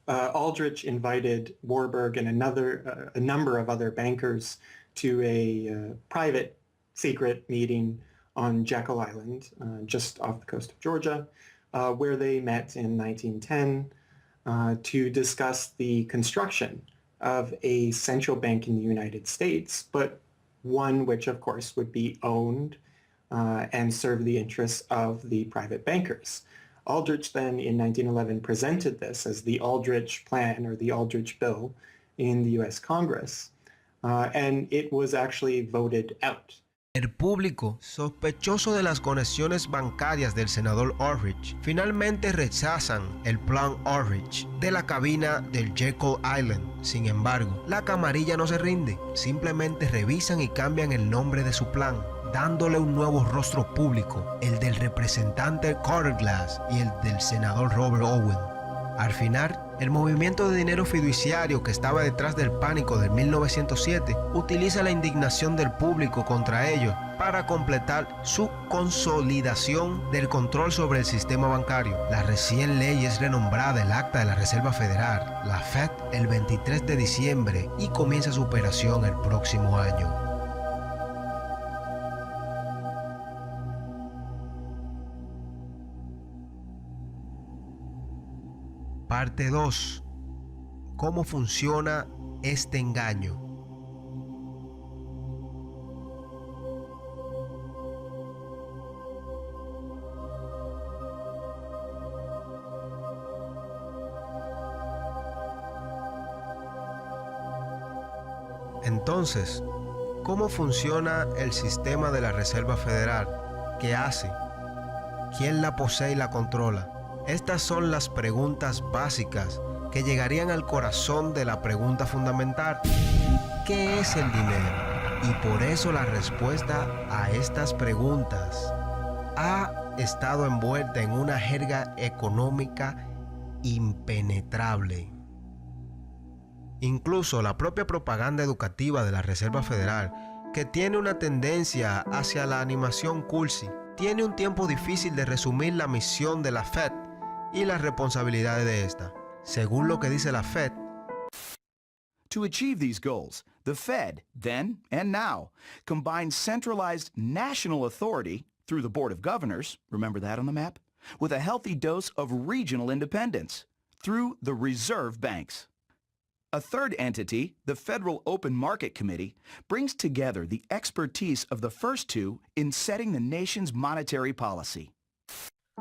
Aldrich invited Warburg and a number of other bankers to a private secret meeting on Jekyll Island, just off the coast of Georgia, where they met in 1910 to discuss the construction of a central bank in the United States, but one which, of course, would be owned and serve the interests of the private bankers. Aldrich then, in 1911, presented this as the Aldrich Plan or the Aldrich Bill in the U.S. Congress, and it was actually voted out. El público, sospechoso de las conexiones bancarias del senador Aldrich, finalmente rechazan el plan Aldrich de la cabina del Jekyll Island. Sin embargo, la camarilla no se rinde, simplemente revisan y cambian el nombre de su plan, dándole un nuevo rostro público, el del representante Carter Glass y el del senador Robert Owen. Al final, el movimiento de dinero fiduciario que estaba detrás del pánico de 1907 utiliza la indignación del público contra ellos para completar su consolidación del control sobre el sistema bancario. La recién ley es renombrada el Acta de la Reserva Federal, la Fed, el 23 de diciembre y comienza su operación el próximo año. Parte 2. ¿Cómo funciona este engaño? Entonces, ¿cómo funciona el sistema de la Reserva Federal? ¿Qué hace? ¿Quién la posee y la controla? Estas son las preguntas básicas que llegarían al corazón de la pregunta fundamental. ¿Qué es el dinero? Y por eso la respuesta a estas preguntas ha estado envuelta en una jerga económica impenetrable. Incluso la propia propaganda educativa de la Reserva Federal, que tiene una tendencia hacia la animación cursi, tiene un tiempo difícil de resumir la misión de la Fed y las responsabilidades de esta. Según lo que dice la Fed, to achieve these goals, the Fed, then and now, combines centralized national authority through the Board of Governors, remember that on the map, with a healthy dose of regional independence through the reserve banks. A third entity, the Federal Open Market Committee, brings together the expertise of the first two in setting the nation's monetary policy.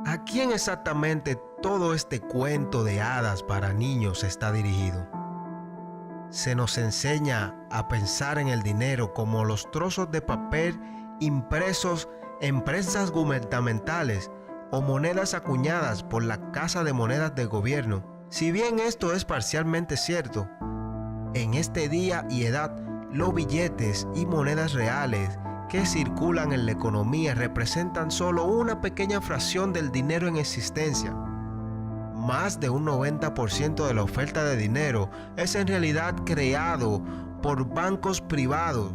¿A quién exactamente todo este cuento de hadas para niños está dirigido? Se nos enseña a pensar en el dinero como los trozos de papel impresos en prensas gubernamentales o monedas acuñadas por la Casa de Monedas del gobierno. Si bien esto es parcialmente cierto, en este día y edad, los billetes y monedas reales que circulan en la economía representan solo una pequeña fracción del dinero en existencia. Más de un 90% de la oferta de dinero es en realidad creado por bancos privados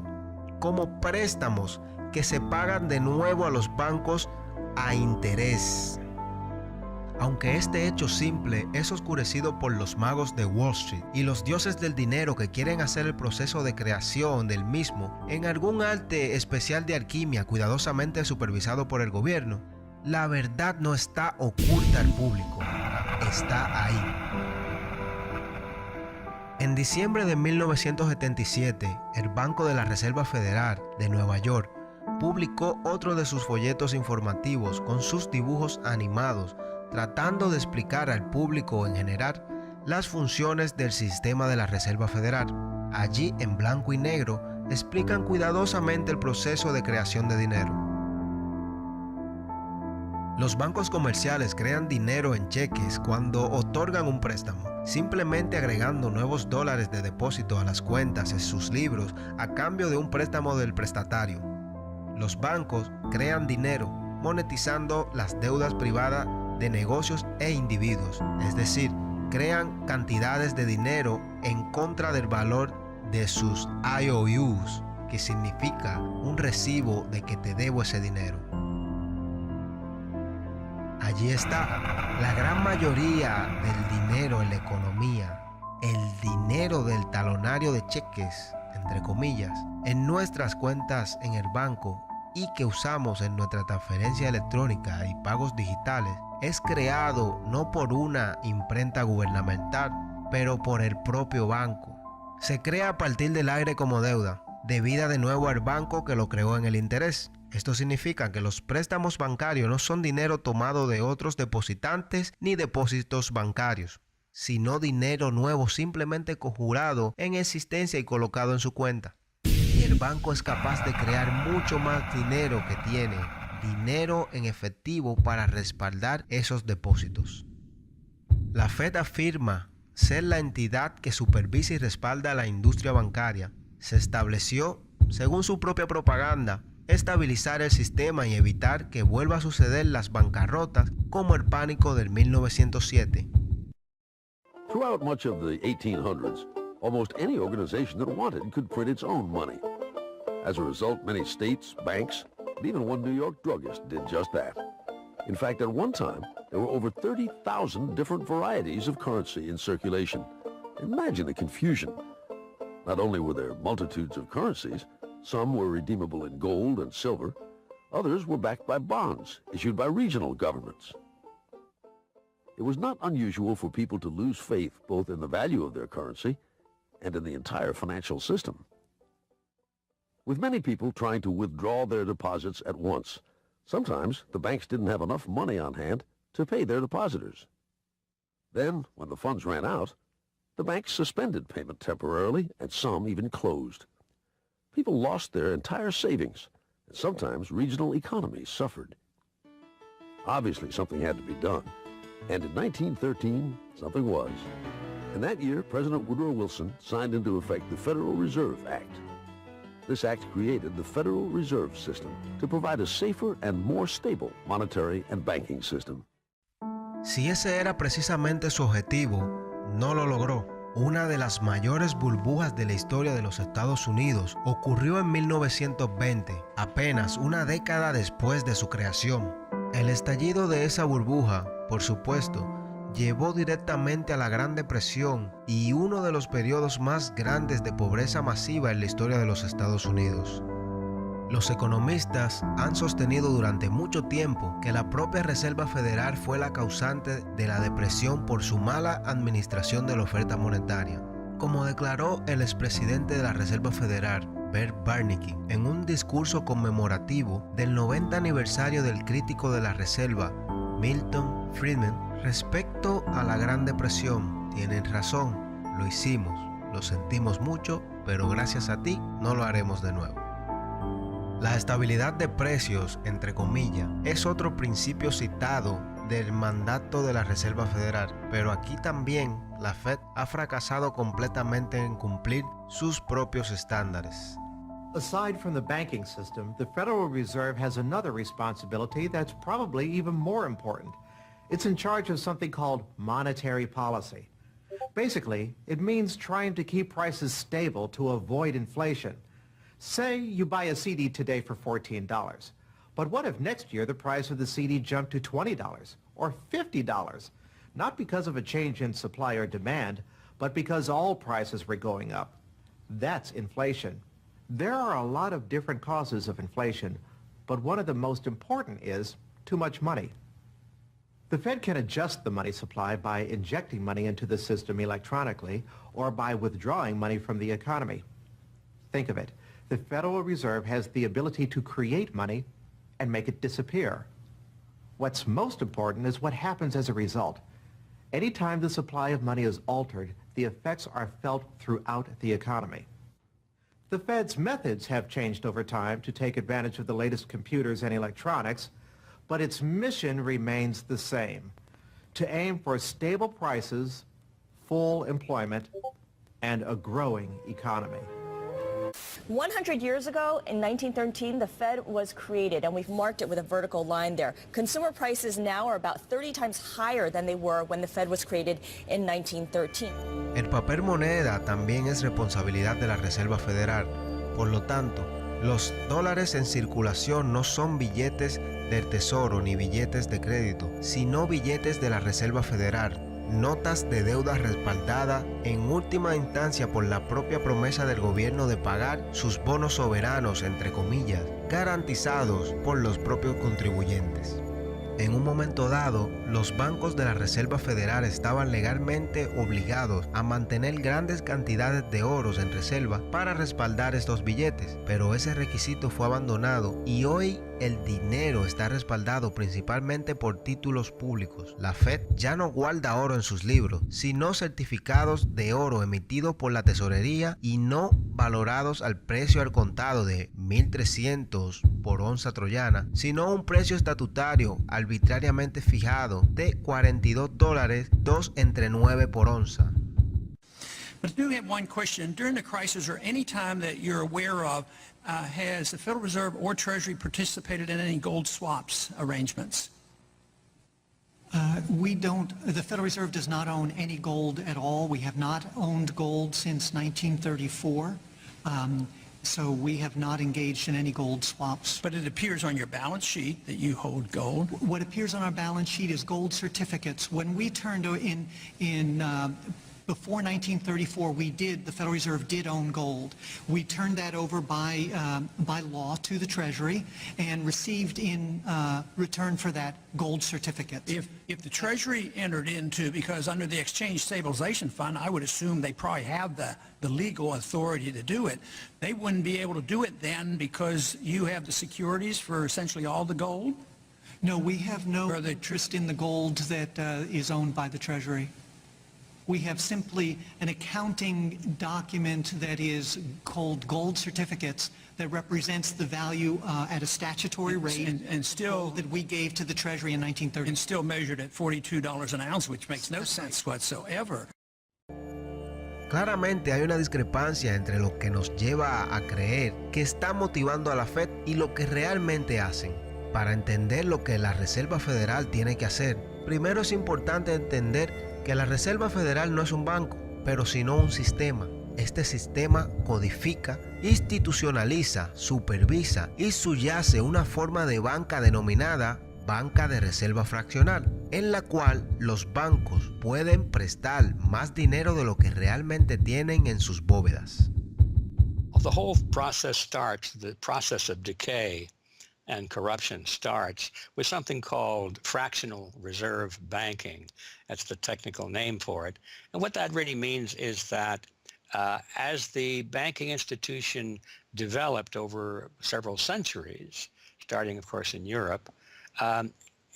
como préstamos que se pagan de nuevo a los bancos a interés. Aunque este hecho simple es oscurecido por los magos de Wall Street y los dioses del dinero que quieren hacer el proceso de creación del mismo en algún arte especial de alquimia cuidadosamente supervisado por el gobierno, la verdad no está oculta al público, está ahí. En diciembre de 1977, el Banco de la Reserva Federal de Nueva York publicó otro de sus folletos informativos con sus dibujos animados, tratando de explicar al público en general las funciones del sistema de la Reserva Federal. Allí, en blanco y negro, explican cuidadosamente el proceso de creación de dinero. Los bancos comerciales crean dinero en cheques cuando otorgan un préstamo, simplemente agregando nuevos dólares de depósito a las cuentas en sus libros a cambio de un préstamo del prestatario. Los bancos crean dinero monetizando las deudas privadas de negocios e individuos, es decir, crean cantidades de dinero en contra del valor de sus IOUs, que significa un recibo de que te debo ese dinero. Allí está la gran mayoría del dinero en la economía, el dinero del talonario de cheques, entre comillas, en nuestras cuentas en el banco y que usamos en nuestra transferencia electrónica y pagos digitales, es creado no por una imprenta gubernamental, pero por el propio banco. Se crea a partir del aire como deuda, debida de nuevo al banco que lo creó en el interés. Esto significa que los préstamos bancarios no son dinero tomado de otros depositantes ni depósitos bancarios, sino dinero nuevo simplemente conjurado en existencia y colocado en su cuenta. Y el banco es capaz de crear mucho más dinero que tiene, dinero en efectivo para respaldar esos depósitos. La Fed afirma ser la entidad que supervisa y respalda a la industria bancaria. Se estableció, según su propia propaganda, estabilizar el sistema y evitar que vuelva a suceder las bancarrotas como el pánico del 1907. Throughout much of the 1800s, almost any organization that wanted could print its own money. As a result, many states, banks, and even one New York druggist did just that. In fact, at one time, there were over 30,000 different varieties of currency in circulation. Imagine the confusion. Not only were there multitudes of currencies, some were redeemable in gold and silver, others were backed by bonds issued by regional governments. It was not unusual for people to lose faith both in the value of their currency and in the entire financial system. With many people trying to withdraw their deposits at once, sometimes the banks didn't have enough money on hand to pay their depositors. Then, when the funds ran out, the banks suspended payment temporarily, and some even closed. People lost their entire savings, and sometimes regional economies suffered. Obviously, something had to be done, and in 1913, something was. And that year, President Woodrow Wilson signed into effect the Federal Reserve Act. This act created the Federal Reserve System to provide a safer and more stable monetary and banking system. Si ese era precisamente su objetivo, no lo logró. Una de las mayores burbujas de la historia de los Estados Unidos ocurrió en 1920, apenas una década después de su creación. El estallido de esa burbuja, por supuesto, llevó directamente a la Gran Depresión y uno de los periodos más grandes de pobreza masiva en la historia de los Estados Unidos. Los economistas han sostenido durante mucho tiempo que la propia Reserva Federal fue la causante de la depresión por su mala administración de la oferta monetaria. Como declaró el expresidente de la Reserva Federal, Bert Bernanke, en un discurso conmemorativo del 90 aniversario del crítico de la Reserva, Milton Friedman. Respecto a la Gran Depresión, tienen razón, lo hicimos, lo sentimos mucho, pero gracias a ti no lo haremos de nuevo. La estabilidad de precios, entre comillas, es otro principio citado del mandato de la Reserva Federal, pero aquí también la Fed ha fracasado completamente en cumplir sus propios estándares. Aside from the banking system, the Federal Reserve has another responsibility that's probably even more important. It's in charge of something called monetary policy. Basically, it means trying to keep prices stable to avoid inflation. Say you buy a CD today for $14, but what if next year the price of the CD jumped to $20 or $50? Not because of a change in supply or demand, but because all prices were going up. That's inflation. There are a lot of different causes of inflation, but one of the most important is too much money. The Fed can adjust the money supply by injecting money into the system electronically or by withdrawing money from the economy. Think of it. The Federal Reserve has the ability to create money and make it disappear. What's most important is what happens as a result. Anytime the supply of money is altered, the effects are felt throughout the economy. The Fed's methods have changed over time to take advantage of the latest computers and electronics, but its mission remains the same, to aim for stable prices, full employment, and a growing economy. 100 years ago, in 1913, the Fed was created, and we've marked it with a vertical line there. Consumer prices now are about 30 times higher than they were when the Fed was created in 1913. El papel moneda también es responsabilidad de la Reserva Federal. Por lo tanto, los dólares en circulación no son billetes del Tesoro ni billetes de crédito, sino billetes de la Reserva Federal. Notas de deuda respaldada en última instancia por la propia promesa del gobierno de pagar sus bonos soberanos, entre comillas, garantizados por los propios contribuyentes. En un momento dado, los bancos de la Reserva Federal estaban legalmente obligados a mantener grandes cantidades de oros en reserva para respaldar estos billetes, pero ese requisito fue abandonado y hoy el dinero está respaldado principalmente por títulos públicos. La Fed ya no guarda oro en sus libros, sino certificados de oro emitidos por la tesorería y no valorados al precio al contado de 1.300 por onza troyana, sino un precio estatutario arbitrariamente fijado de $42, 2 entre 9 por onza. But I do have one question. During the crisis or any time that you're aware of, has the Federal Reserve or Treasury participated in any gold swaps arrangements? The Federal Reserve does not own any gold at all. We have not owned gold since 1934. So we have not engaged in any gold swaps. But it appears on your balance sheet that you hold gold. What appears on our balance sheet is gold certificates. When we turned before 1934, the Federal Reserve did own gold. We turned that over by law to the Treasury and received in return for that gold certificate. If the Treasury entered into, because under the Exchange Stabilization Fund, I would assume they probably have the legal authority to do it. They wouldn't be able to do it then because you have the securities for essentially all the gold? No, we have no interest in the gold that is owned by the Treasury. We have simply an accounting document that is called gold certificates that represents the value at a statutory rate and still that we gave to the Treasury in 1930. And still measured at $42 an ounce, which makes no sense whatsoever. Claramente hay una discrepancia entre lo que nos lleva a creer que está motivando a la Fed y lo que realmente hacen. Para entender lo que la Reserva Federal tiene que hacer, primero es importante entender que la Reserva Federal no es un banco, pero sino un sistema. Este sistema codifica, institucionaliza, supervisa y subyace una forma de banca denominada banca de reserva fraccional, en la cual los bancos pueden prestar más dinero de lo que realmente tienen en sus bóvedas. The whole process starts, the process of decay and corruption starts with something called fractional reserve banking. That's the technical name for it. And what that really means is that as the banking institution developed over several centuries, starting, of course, in Europe,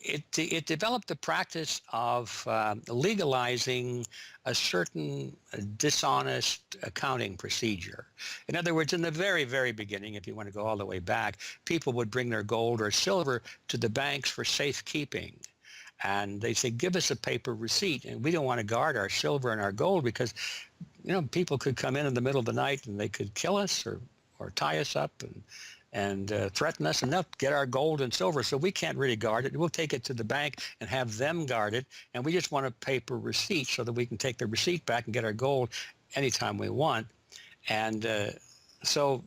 it developed the practice of legalizing a certain dishonest accounting procedure. In other words, in the very, very beginning, if you want to go all the way back, people would bring their gold or silver to the banks for safekeeping. And they say, give us a paper receipt. And we don't want to guard our silver and our gold because, you know, people could come in the middle of the night and they could kill us or tie us up and threaten us, and they'll get our gold and silver. So we can't really guard it. We'll take it to the bank and have them guard it. And we just want a paper receipt so that we can take the receipt back and get our gold anytime we want. And so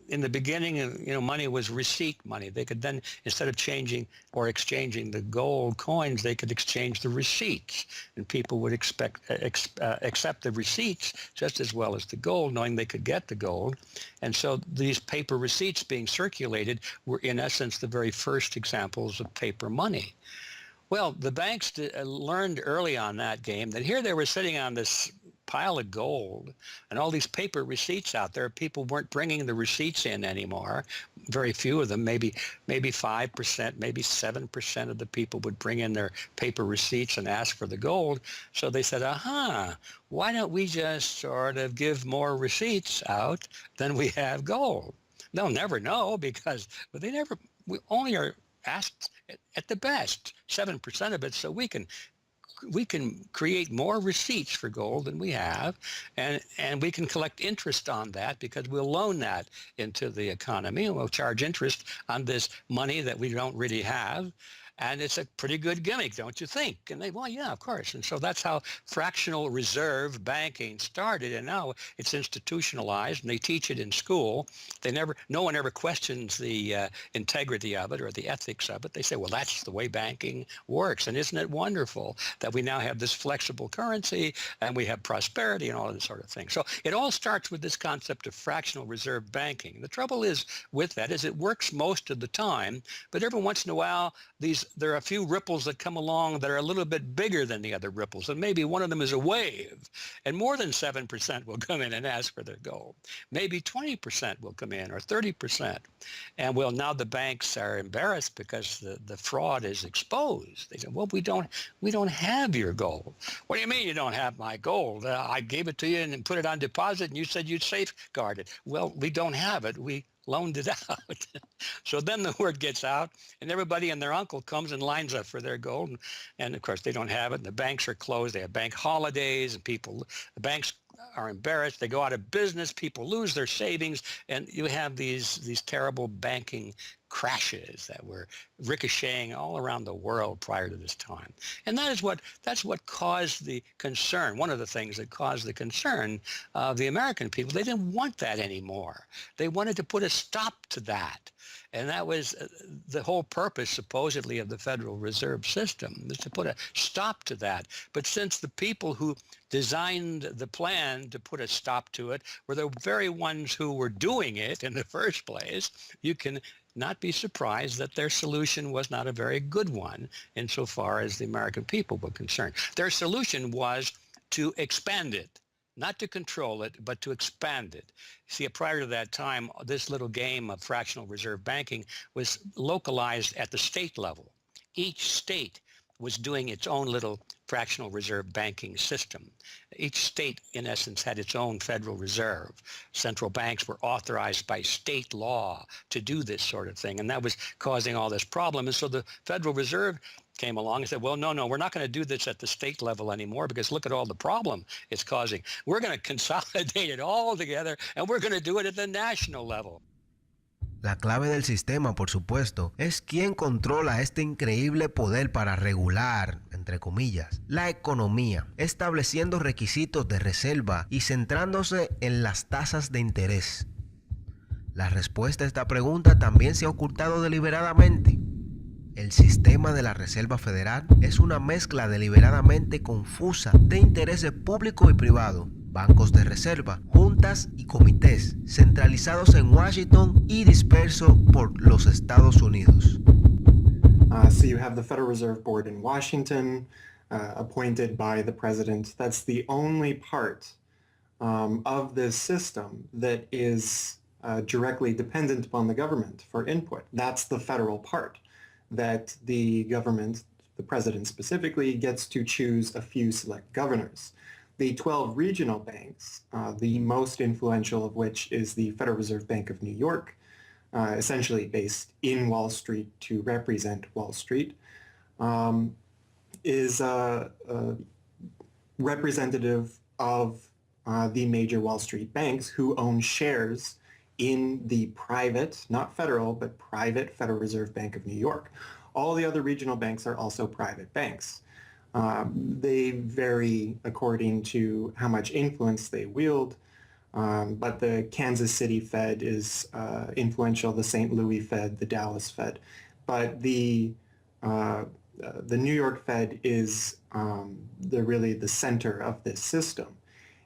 in the beginning, you know, money was receipt money. They could then, instead of changing or exchanging the gold coins, they could exchange the receipts, and people would accept the receipts just as well as the gold, knowing they could get the gold. And so these paper receipts being circulated were, in essence, the very first examples of paper money. Well, the banks learned early on that game that here they were sitting on this pile of gold and all these paper receipts out there. People weren't bringing the receipts in anymore. Very few of them, maybe 5%, maybe 7% of the people would bring in their paper receipts and ask for the gold. So they said, why don't we just sort of give more receipts out than we have gold? They'll never know because we only are asked at the best 7% of it, so we can create more receipts for gold than we have, and we can collect interest on that because we'll loan that into the economy and we'll charge interest on this money that we don't really have. And it's a pretty good gimmick, don't you think? And they, well, yeah, of course. And so that's how fractional reserve banking started. And now it's institutionalized, and they teach it in school. No one ever questions the integrity of it or the ethics of it. They say, well, that's the way banking works. And isn't it wonderful that we now have this flexible currency and we have prosperity and all of this sort of thing? So it all starts with this concept of fractional reserve banking. The trouble is with that is it works most of the time, but every once in a while, there are a few ripples that come along that are a little bit bigger than the other ripples, and maybe one of them is a wave, and more than 7% will come in and ask for their gold. Maybe 20% will come in, or 30%. And well, now the banks are embarrassed because the fraud is exposed. They say, well, we don't have your gold. What do you mean you don't have my gold? I gave it to you and put it on deposit, and you said you'd safeguard it. Well, we don't have it. We loaned it out. So then the word gets out, and everybody and their uncle comes and lines up for their gold. And of course, they don't have it, and the banks are closed. They have bank holidays, and the banks are embarrassed. They go out of business. People lose their savings, and you have these terrible banking crashes that were ricocheting all around the world prior to this time. And that's what caused the concern. One of the things that caused the concern of the American people, they didn't want that anymore. They wanted to put a stop to that. And that was the whole purpose, supposedly, of the Federal Reserve System, was to put a stop to that. But since the people who designed the plan to put a stop to it were the very ones who were doing it in the first place, you can not be surprised that their solution was not a very good one insofar as the American people were concerned. Their solution was to expand it, not to control it, but to expand it. See, prior to that time, this little game of fractional reserve banking was localized at the state level. Each state was doing its own little fractional reserve banking system. Each state, in essence, had its own Federal Reserve. Central banks were authorized by state law to do this sort of thing, and that was causing all this problem. And so the Federal Reserve came along and said, well, no, we're not going to do this at the state level anymore because look at all the problem it's causing. We're going to consolidate it all together, and we're going to do it at the national level. La clave del sistema, por supuesto, es quién controla este increíble poder para regular, entre comillas, la economía, estableciendo requisitos de reserva y centrándose en las tasas de interés. La respuesta a esta pregunta también se ha ocultado deliberadamente. El sistema de la Reserva Federal es una mezcla deliberadamente confusa de intereses públicos y privados, bancos de reserva, juntas y comités, centralizados en Washington y dispersos por los Estados Unidos. So you have the Federal Reserve Board in Washington, appointed by the president. That's the only part of this system that is directly dependent upon the government for input. That's the federal part. that the government, the president specifically, gets to choose a few select governors. The 12 regional banks, the most influential of which is the Federal Reserve Bank of New York, essentially based in Wall Street to represent Wall Street, is representative of the major Wall Street banks who own shares in the private, not federal, but private Federal Reserve Bank of New York. All the other regional banks are also private banks. They vary according to how much influence they wield, but the Kansas City Fed is influential, the St. Louis Fed, the Dallas Fed. But the New York Fed is really the center of this system.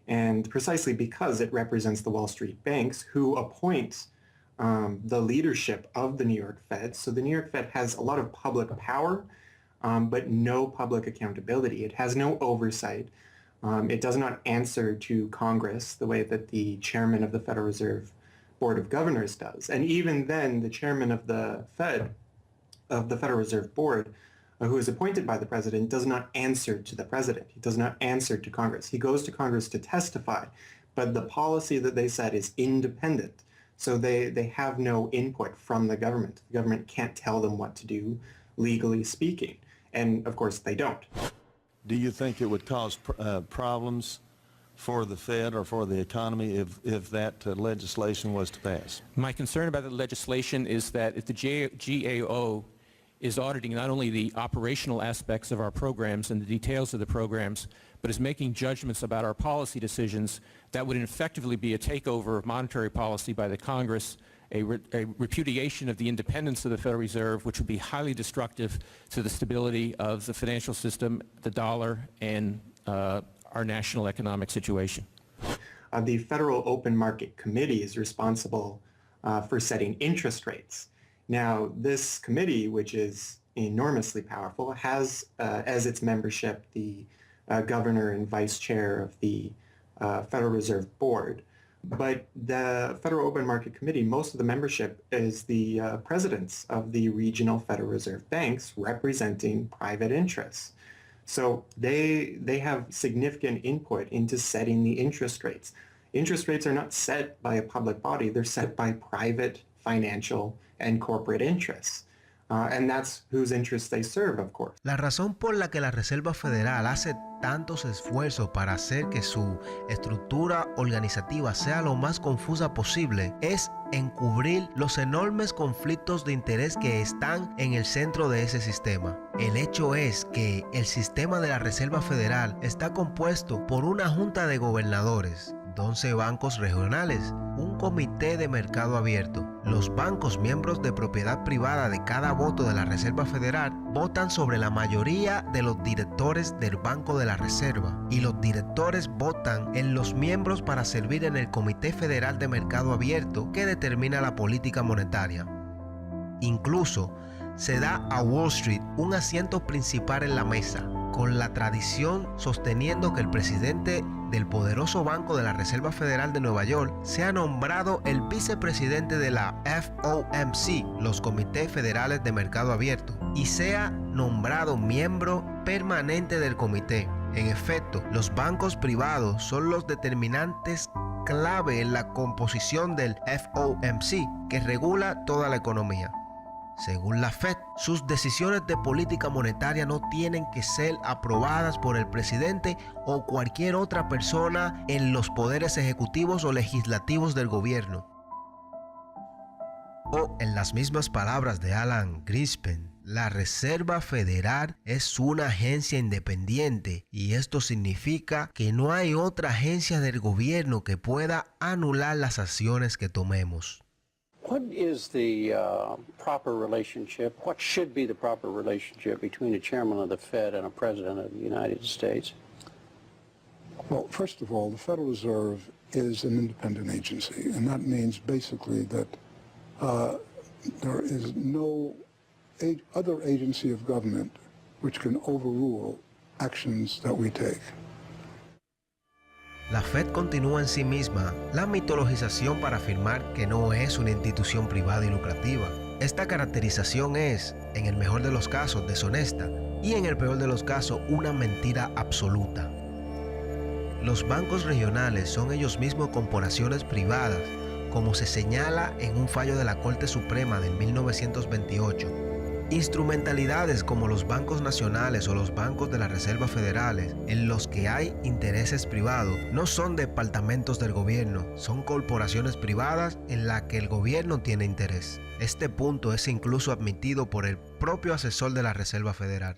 And precisely because it represents the Wall Street banks who appoint the leadership of the New York Fed. So the New York Fed has a lot of public power, but no public accountability. It has no oversight. It does not answer to Congress the way that the chairman of the Federal Reserve Board of Governors does. And even then, the chairman of the Federal Reserve Board, who is appointed by the president, does not answer to the president. He does not answer to Congress. He goes to Congress to testify, but the policy that they set is independent. So they have no input from the government. The government can't tell them what to do, legally speaking. And of course, they don't. Do you think it would cause problems for the Fed or for the economy if that legislation was to pass? My concern about the legislation is that if the GAO is auditing not only the operational aspects of our programs and the details of the programs, but is making judgments about our policy decisions, that would effectively be a takeover of monetary policy by the Congress, a repudiation of the independence of the Federal Reserve, which would be highly destructive to the stability of the financial system, the dollar, and our national economic situation. The Federal Open Market Committee is responsible for setting interest rates. Now, this committee, which is enormously powerful, has as its membership the governor and vice chair of the Federal Reserve Board. But the Federal Open Market Committee, most of the membership is the presidents of the regional Federal Reserve banks representing private interests. So they have significant input into setting the interest rates. Interest rates are not set by a public body, they're set by private financial and corporate interests. And that's whose interests they serve, of course. La razón por la que la Reserva Federal hace tantos esfuerzos para hacer que su estructura organizativa sea lo más confusa posible es encubrir los enormes conflictos de interés que están en el centro de ese sistema. El hecho es que el sistema de la Reserva Federal está compuesto por una junta de gobernadores, 12 bancos regionales, un comité de mercado abierto. Los bancos miembros de propiedad privada de cada voto de la Reserva Federal votan sobre la mayoría de los directores del Banco de la Reserva y los directores votan en los miembros para servir en el Comité Federal de Mercado Abierto que determina la política monetaria. Incluso se da a Wall Street un asiento principal en la mesa, con la tradición sosteniendo que el presidente del poderoso Banco de la Reserva Federal de Nueva York sea nombrado el vicepresidente de la FOMC, los Comités Federales de Mercado Abierto, y sea nombrado miembro permanente del comité. En efecto, los bancos privados son los determinantes clave en la composición del FOMC, que regula toda la economía. Según la Fed, sus decisiones de política monetaria no tienen que ser aprobadas por el presidente o cualquier otra persona en los poderes ejecutivos o legislativos del gobierno. O, en las mismas palabras de Alan Greenspan, la Reserva Federal es una agencia independiente y esto significa que no hay otra agencia del gobierno que pueda anular las acciones que tomemos. What is the proper relationship, what should be the proper relationship between a chairman of the Fed and a president of the United States? Well, first of all, the Federal Reserve is an independent agency, and that means basically that there is no other agency of government which can overrule actions that we take. La Fed continúa en sí misma la mitologización para afirmar que no es una institución privada y lucrativa. Esta caracterización es, en el mejor de los casos, deshonesta y en el peor de los casos, una mentira absoluta. Los bancos regionales son ellos mismos corporaciones privadas, como se señala en un fallo de la Corte Suprema de 1928. Instrumentalidades como los bancos nacionales o los bancos de las reservas federales, en los que hay intereses privados, no son departamentos del gobierno, son corporaciones privadas en las que el gobierno tiene interés. Este punto es incluso admitido por el propio asesor de la Reserva Federal.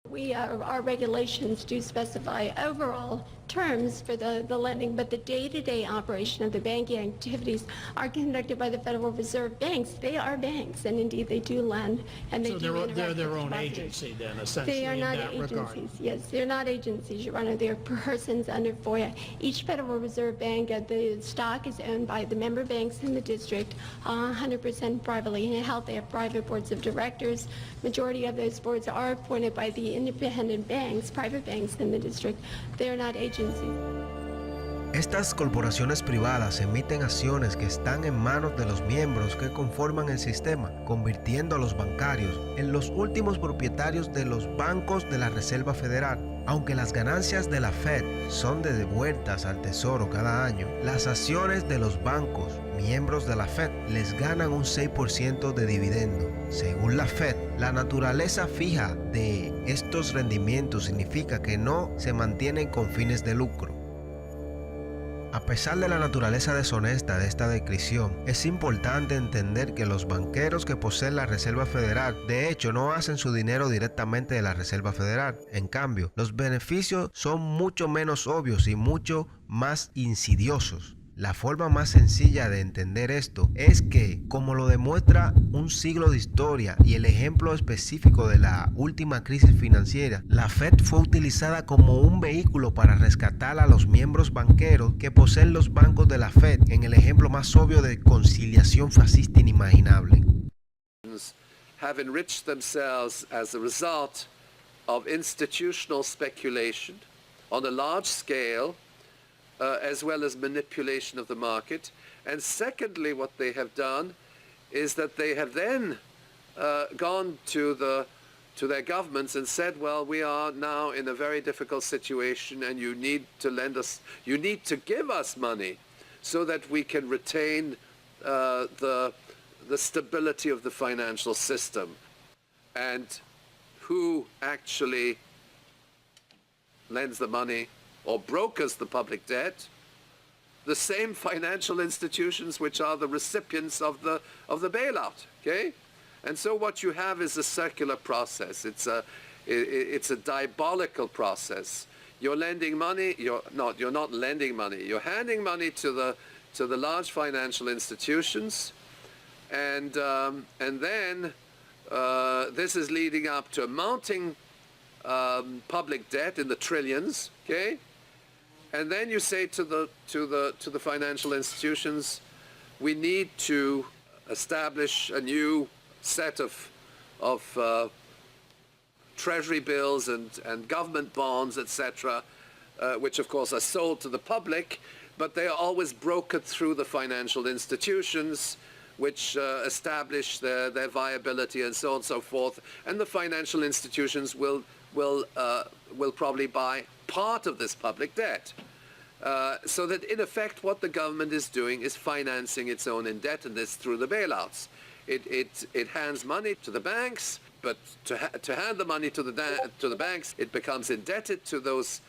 Our regulations do specify overall terms for the lending, but the day-to-day operation of the banking activities are conducted by the Federal Reserve banks. They are banks, and indeed they do lend, and they do interact they're their with own depositors. agency then, essentially, They are not in that agencies, regard. yes. They're not agencies, Your Honor. They're persons under FOIA. Each Federal Reserve Bank, the stock is owned by the member banks in the district, 100% privately held. They have private boards of directors. Majority of those boards are appointed by the independent banks, private banks in the district. They are not agencies. Estas corporaciones privadas emiten acciones que están en manos de los miembros que conforman el sistema, convirtiendo a los bancarios en los últimos propietarios de los bancos de la Reserva Federal. Aunque las ganancias de la Fed son devueltas al Tesoro cada año, las acciones de los bancos, miembros de la Fed, les ganan un 6% de dividendo. Según la Fed, la naturaleza fija de estos rendimientos significa que no se mantienen con fines de lucro. A pesar de la naturaleza deshonesta de esta descripción, es importante entender que los banqueros que poseen la Reserva Federal, de hecho, no hacen su dinero directamente de la Reserva Federal. En cambio, los beneficios son mucho menos obvios y mucho más insidiosos. La forma más sencilla de entender esto es que, como lo demuestra un siglo de historia y el ejemplo específico de la última crisis financiera, la Fed fue utilizada como un vehículo para rescatar a los miembros banqueros que poseen los bancos de la Fed, en el ejemplo más obvio de conciliación fascista inimaginable. Have enriched themselves as a result of institutional speculation on a large scale, as well as manipulation of the market. And secondly, what they have done is that they have then gone to their governments and said, well, we are now in a very difficult situation and you need to lend us, you need to give us money so that we can retain the stability of the financial system. And who actually lends the money or brokers the public debt? The same financial institutions which are the recipients of the bailout, okay? And so what you have is a circular process. It's a diabolical process. You're lending money, you're not lending money. You're handing money to the large financial institutions, and then this is leading up to a mounting public debt in the trillions, okay? And then you say to the financial institutions, we need to establish a new set of treasury bills and government bonds, etc., which of course are sold to the public, but they are always brokered through the financial institutions, which establish their viability and so on and so forth. And the financial institutions will probably buy part of this public debt. So that in effect what the government is doing is financing its own indebtedness through the bailouts. It hands money to the banks, but to hand the money to the banks, it becomes indebted to those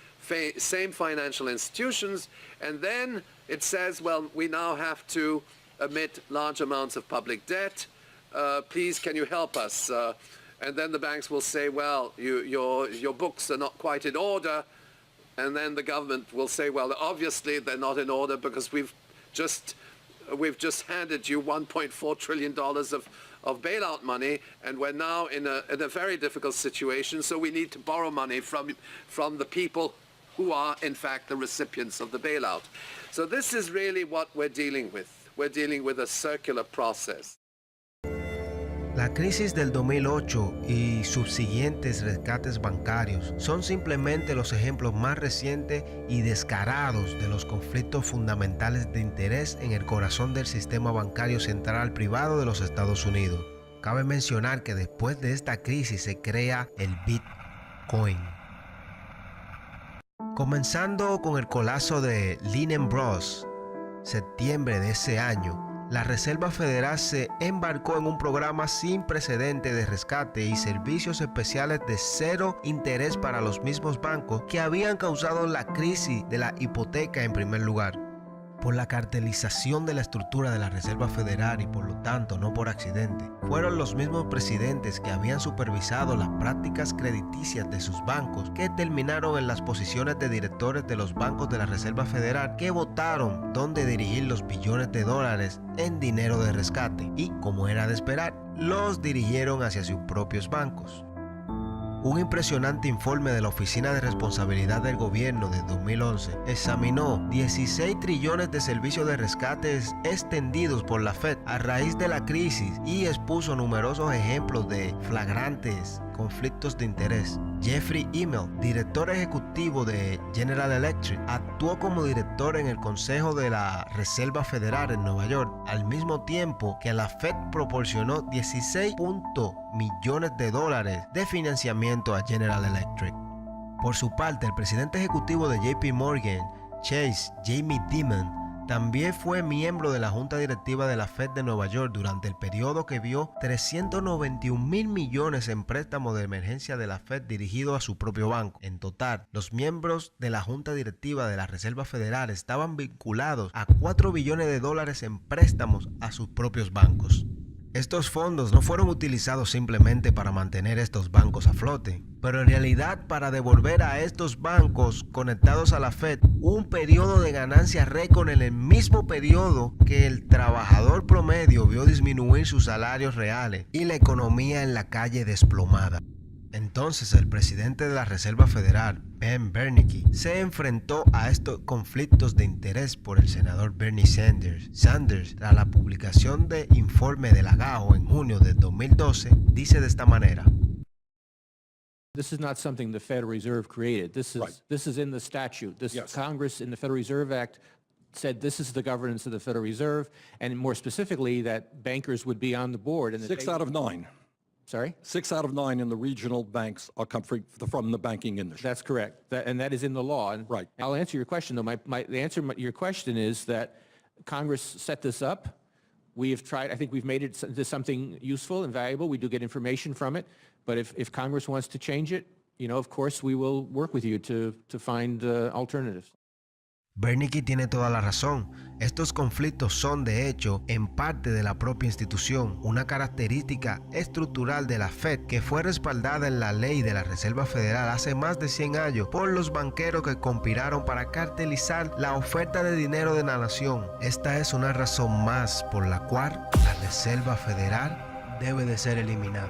same financial institutions, and then it says, well, we now have to emit large amounts of public debt. Please, can you help us? And then the banks will say, well, your books are not quite in order. And then the government will say, well, obviously they're not in order because we've just handed you $1.4 trillion of bailout money, and we're now in a very difficult situation, so we need to borrow money from the people who are, in fact, the recipients of the bailout. So this is really what we're dealing with. We're dealing with a circular process. La crisis del 2008 y subsiguientes rescates bancarios son simplemente los ejemplos más recientes y descarados de los conflictos fundamentales de interés en el corazón del sistema bancario central privado de los Estados Unidos. Cabe mencionar que después de esta crisis se crea el Bitcoin. Comenzando con el colapso de Lehman Bros. Septiembre de ese año, la Reserva Federal se embarcó en un programa sin precedente de rescate y servicios especiales de cero interés para los mismos bancos que habían causado la crisis de la hipoteca en primer lugar. Por la cartelización de la estructura de la Reserva Federal y por lo tanto no por accidente, fueron los mismos presidentes que habían supervisado las prácticas crediticias de sus bancos que terminaron en las posiciones de directores de los bancos de la Reserva Federal que votaron dónde dirigir los billones de dólares en dinero de rescate y, como era de esperar, los dirigieron hacia sus propios bancos. Un impresionante informe de la Oficina de Responsabilidad del Gobierno de 2011 examinó 16 trillones de servicios de rescates extendidos por la Fed a raíz de la crisis y expuso numerosos ejemplos de flagrantes conflictos de interés. Jeffrey Immelt, director ejecutivo de General Electric, actuó como director en el Consejo de la Reserva Federal en Nueva York, al mismo tiempo que la Fed proporcionó 16 millones de dólares de financiamiento a General Electric. Por su parte, el presidente ejecutivo de JP Morgan Chase, Jamie Dimon, también fue miembro de la Junta Directiva de la Fed de Nueva York durante el periodo que vio 391 mil millones en préstamos de emergencia de la Fed dirigidos a su propio banco. En total, los miembros de la Junta Directiva de la Reserva Federal estaban vinculados a 4 billones de dólares en préstamos a sus propios bancos. Estos fondos no fueron utilizados simplemente para mantener estos bancos a flote, pero en realidad para devolver a estos bancos conectados a la Fed un periodo de ganancia récord en el mismo periodo que el trabajador promedio vio disminuir sus salarios reales y la economía en la calle desplomada. Entonces el presidente de la Reserva Federal, Ben Bernanke, se enfrentó a estos conflictos de interés por el senador Bernie Sanders. Sanders, tras la publicación del informe de la GAO en junio de 2012, dice de esta manera: This is not something the Federal Reserve created. This is in the statute. Congress in the Federal Reserve Act said this is the governance of the Federal Reserve, and more specifically that bankers would be on the board. And 6 out of 9. Sorry? 6 out of 9 in the regional banks are come from the banking industry. That's correct. And that is in the law. And right. I'll answer your question, though. The answer to your question is that Congress set this up. We have tried, I think we've made it into something useful and valuable. We do get information from it. But if Congress wants to change it, you know, of course, we will work with you to find alternatives. Bernanke tiene toda la razón. Estos conflictos son, de hecho, en parte de la propia institución, una característica estructural de la Fed que fue respaldada en la ley de la Reserva Federal hace más de 100 años por los banqueros que conspiraron para cartelizar la oferta de dinero de la nación. Esta es una razón más por la cual la Reserva Federal debe de ser eliminada.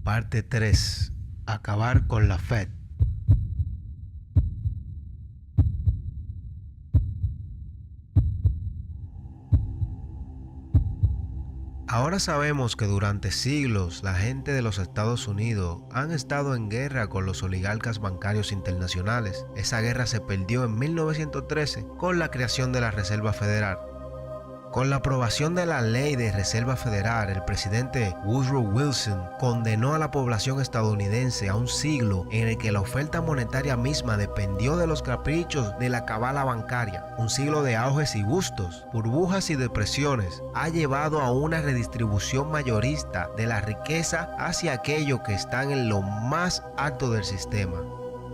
Parte 3. Acabar con la Fed. Ahora sabemos que durante siglos la gente de los Estados Unidos han estado en guerra con los oligarcas bancarios internacionales. Esa guerra se perdió en 1913 con la creación de la Reserva Federal. Con la aprobación de la Ley de Reserva Federal, el presidente Woodrow Wilson condenó a la población estadounidense a un siglo en el que la oferta monetaria misma dependió de los caprichos de la cabala bancaria. Un siglo de auges y bustos, burbujas y depresiones ha llevado a una redistribución mayorista de la riqueza hacia aquellos que están en lo más alto del sistema.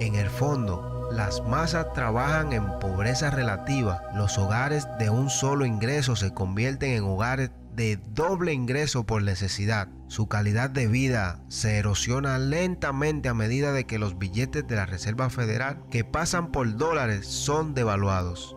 En el fondo, las masas trabajan en pobreza relativa. Los hogares de un solo ingreso se convierten en hogares de doble ingreso por necesidad. Su calidad de vida se erosiona lentamente a medida de que los billetes de la Reserva Federal que pasan por dólares son devaluados.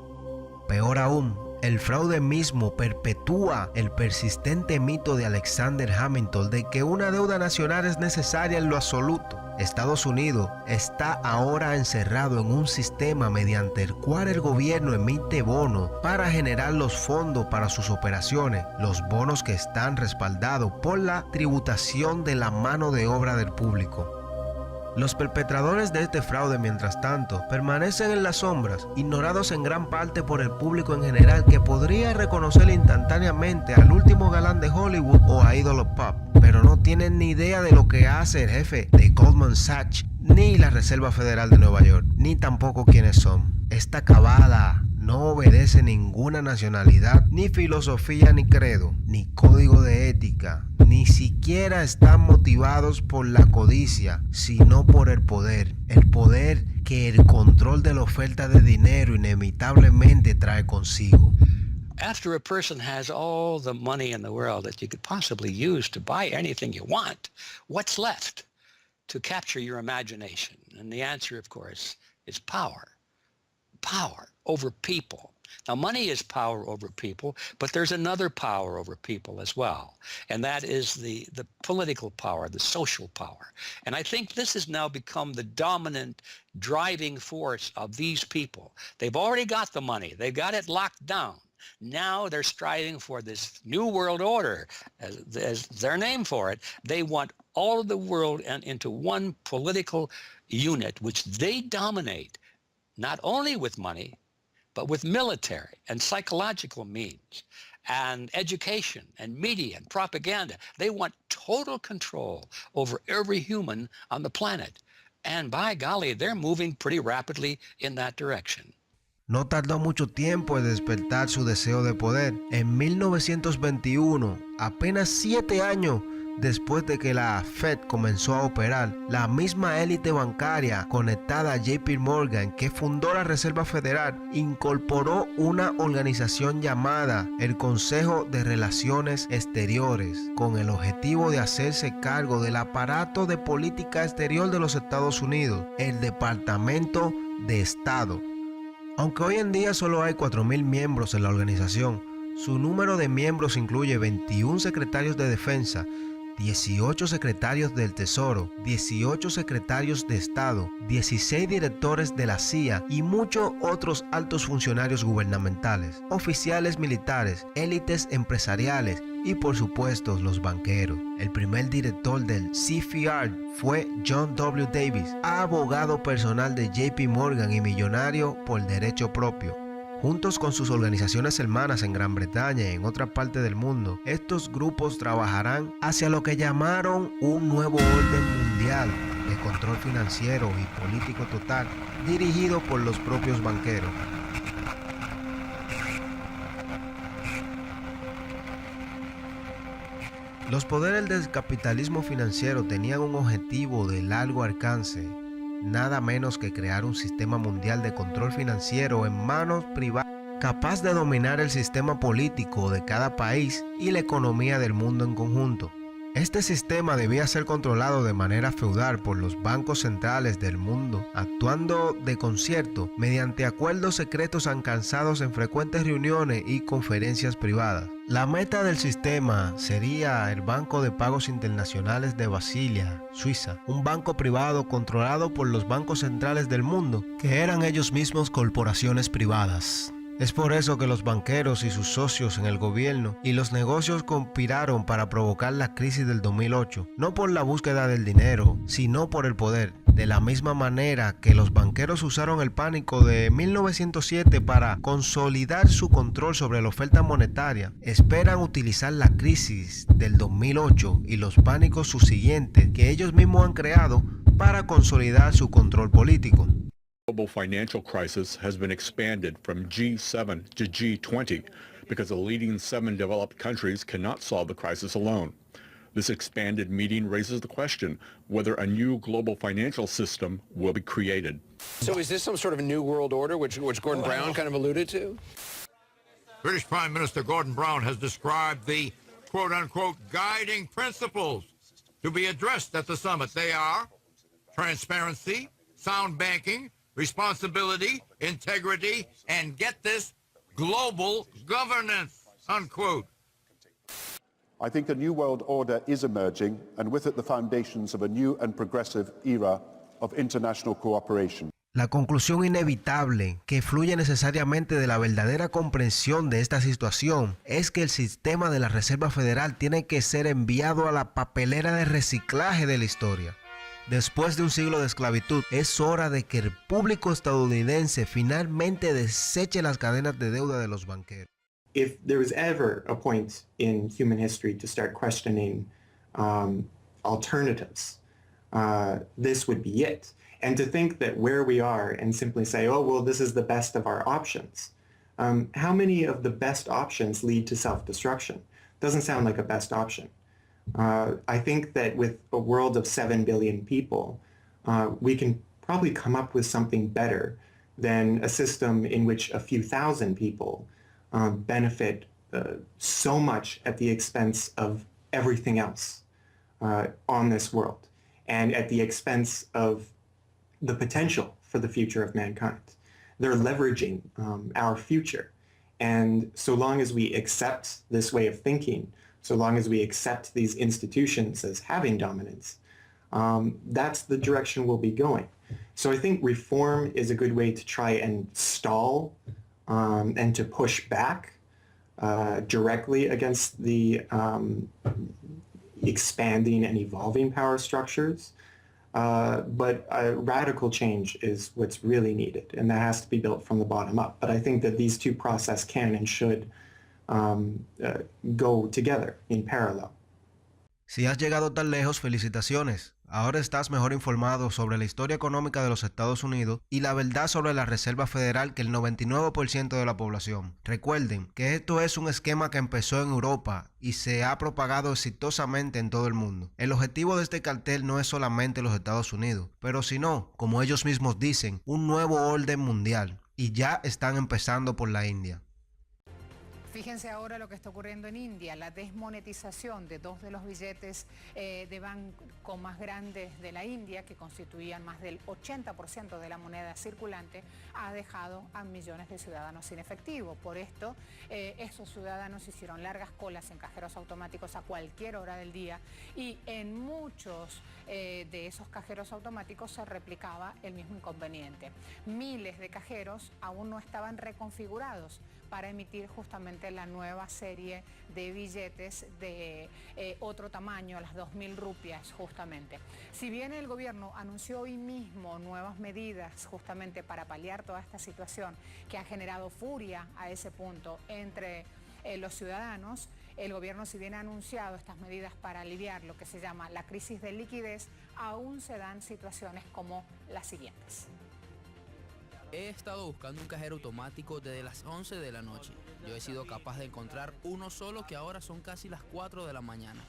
Peor aún, el fraude mismo perpetúa el persistente mito de Alexander Hamilton de que una deuda nacional es necesaria en lo absoluto. Estados Unidos está ahora encerrado en un sistema mediante el cual el gobierno emite bonos para generar los fondos para sus operaciones, los bonos que están respaldados por la tributación de la mano de obra del público. Los perpetradores de este fraude, mientras tanto, permanecen en las sombras, ignorados en gran parte por el público en general, que podría reconocer instantáneamente al último galán de Hollywood o a Idol of Pop, pero no tienen ni idea de lo que hace el jefe de Goldman Sachs, ni la Reserva Federal de Nueva York, ni tampoco quiénes son. Esta cabala no obedece ninguna nacionalidad, ni filosofía, ni credo, ni código de ética. Ni siquiera están motivados por la codicia, sino por el poder que el control de la oferta de dinero inevitablemente trae consigo. After a person has all the money in the world that you could possibly use to buy anything you want, what's left to capture your imagination? And the answer, of course, is power. Power over people. Now, money is power over people, but there's another power over people as well, and that is the political power, the social power. And I think this has now become the dominant driving force of these people. They've already got the money. They've got it locked down. Now they're striving for this new world order, as their name for it. They want all of the world into one political unit, which they dominate, not only with money, but with military and psychological means and education and media and propaganda. They want total control over every human on the planet. And by golly, they're moving pretty rapidly in that direction. No tardó mucho tiempo en despertar su deseo de poder. En 1921, apenas 7 años después de que la Fed comenzó a operar, la misma élite bancaria conectada a JP Morgan que fundó la Reserva Federal incorporó una organización llamada el Consejo de Relaciones Exteriores con el objetivo de hacerse cargo del aparato de política exterior de los Estados Unidos, el Departamento de Estado. Aunque hoy en día solo hay 4,000 miembros en la organización, su número de miembros incluye 21 secretarios de defensa, 18 secretarios del Tesoro, 18 secretarios de Estado, 16 directores de la CIA y muchos otros altos funcionarios gubernamentales, oficiales militares, élites empresariales y por supuesto los banqueros. El primer director del CFR fue John W. Davis, abogado personal de JP Morgan y millonario por derecho propio. Juntos con sus organizaciones hermanas en Gran Bretaña y en otras partes del mundo, estos grupos trabajarán hacia lo que llamaron un nuevo orden mundial de control financiero y político total, dirigido por los propios banqueros. Los poderes del capitalismo financiero tenían un objetivo de largo alcance, nada menos que crear un sistema mundial de control financiero en manos privadas capaz de dominar el sistema político de cada país y la economía del mundo en conjunto. Este sistema debía ser controlado de manera feudal por los bancos centrales del mundo, actuando de concierto mediante acuerdos secretos alcanzados en frecuentes reuniones y conferencias privadas. La meta del sistema sería el Banco de Pagos Internacionales de Basilia, Suiza, un banco privado controlado por los bancos centrales del mundo, que eran ellos mismos corporaciones privadas. Es por eso que los banqueros y sus socios en el gobierno y los negocios conspiraron para provocar la crisis del 2008, no por la búsqueda del dinero, sino por el poder. De la misma manera que los banqueros usaron el pánico de 1907 para consolidar su control sobre la oferta monetaria, esperan utilizar la crisis del 2008 y los pánicos subsiguientes que ellos mismos han creado para consolidar su control político. Global financial crisis has been expanded from G7 to G20 because the leading 7 developed countries cannot solve the crisis alone. This expanded meeting raises the question whether a new global financial system will be created. So is this some sort of a new world order, which Gordon Brown kind of alluded to? British Prime Minister Gordon Brown has described the quote-unquote guiding principles to be addressed at the summit. They are transparency, sound banking, responsibility, integrity, and get this, global governance, unquote. I think a new world order is emerging, and with it the foundations of a new and progressive era of international cooperation. La conclusión inevitable que fluye necesariamente de la verdadera comprensión de esta situación es que el sistema de la Reserva Federal tiene que ser enviado a la papelera de reciclaje de la historia. Después de un siglo de esclavitud, es hora de que el público estadounidense finalmente deseche las cadenas de deuda de los banqueros. If there was ever a point in human history to start questioning alternatives, this would be it. And to think that where we are and simply say, oh, well, this is the best of our options. How many of the best options lead to self-destruction? Doesn't sound like a best option. I think that with a world of 7 billion people, we can probably come up with something better than a system in which a few thousand people benefit so much at the expense of everything else on this world, and at the expense of the potential for the future of mankind. They're leveraging our future. And so long as we accept this way of thinking, so long as we accept these institutions as having dominance, that's the direction we'll be going. So I think reform is a good way to try and stall and to push back directly against the expanding and evolving power structures. But radical change is what's really needed, and that has to be built from the bottom up. But I think that these two processes can and should go together in parallel. Si has llegado tan lejos, felicitaciones. Ahora estás mejor informado sobre la historia económica de los Estados Unidos y la verdad sobre la Reserva Federal que el 99% de la población. Recuerden que esto es un esquema que empezó en Europa y se ha propagado exitosamente en todo el mundo. El objetivo de este cartel no es solamente los Estados Unidos, pero sino, como ellos mismos dicen, un nuevo orden mundial. Y ya están empezando por la India. Fíjense ahora lo que está ocurriendo en India, la desmonetización de 2 de los billetes de banco más grandes de la India, que constituían más del 80% de la moneda circulante, ha dejado a millones de ciudadanos sin efectivo. Por esto, esos ciudadanos hicieron largas colas en cajeros automáticos a cualquier hora del día, y en muchos de esos cajeros automáticos se replicaba el mismo inconveniente. Miles de cajeros aún no estaban reconfigurados para emitir justamente la nueva serie de billetes de otro tamaño, las 2.000 rupias justamente. Si bien el gobierno anunció hoy mismo nuevas medidas justamente para paliar toda esta situación que ha generado furia a ese punto entre los ciudadanos, el gobierno, si bien ha anunciado estas medidas para aliviar lo que se llama la crisis de liquidez, aún se dan situaciones como las siguientes. He estado buscando un cajero automático desde las 11 de la noche. Yo he sido capaz de encontrar uno solo, que ahora son casi las 4 de la mañana.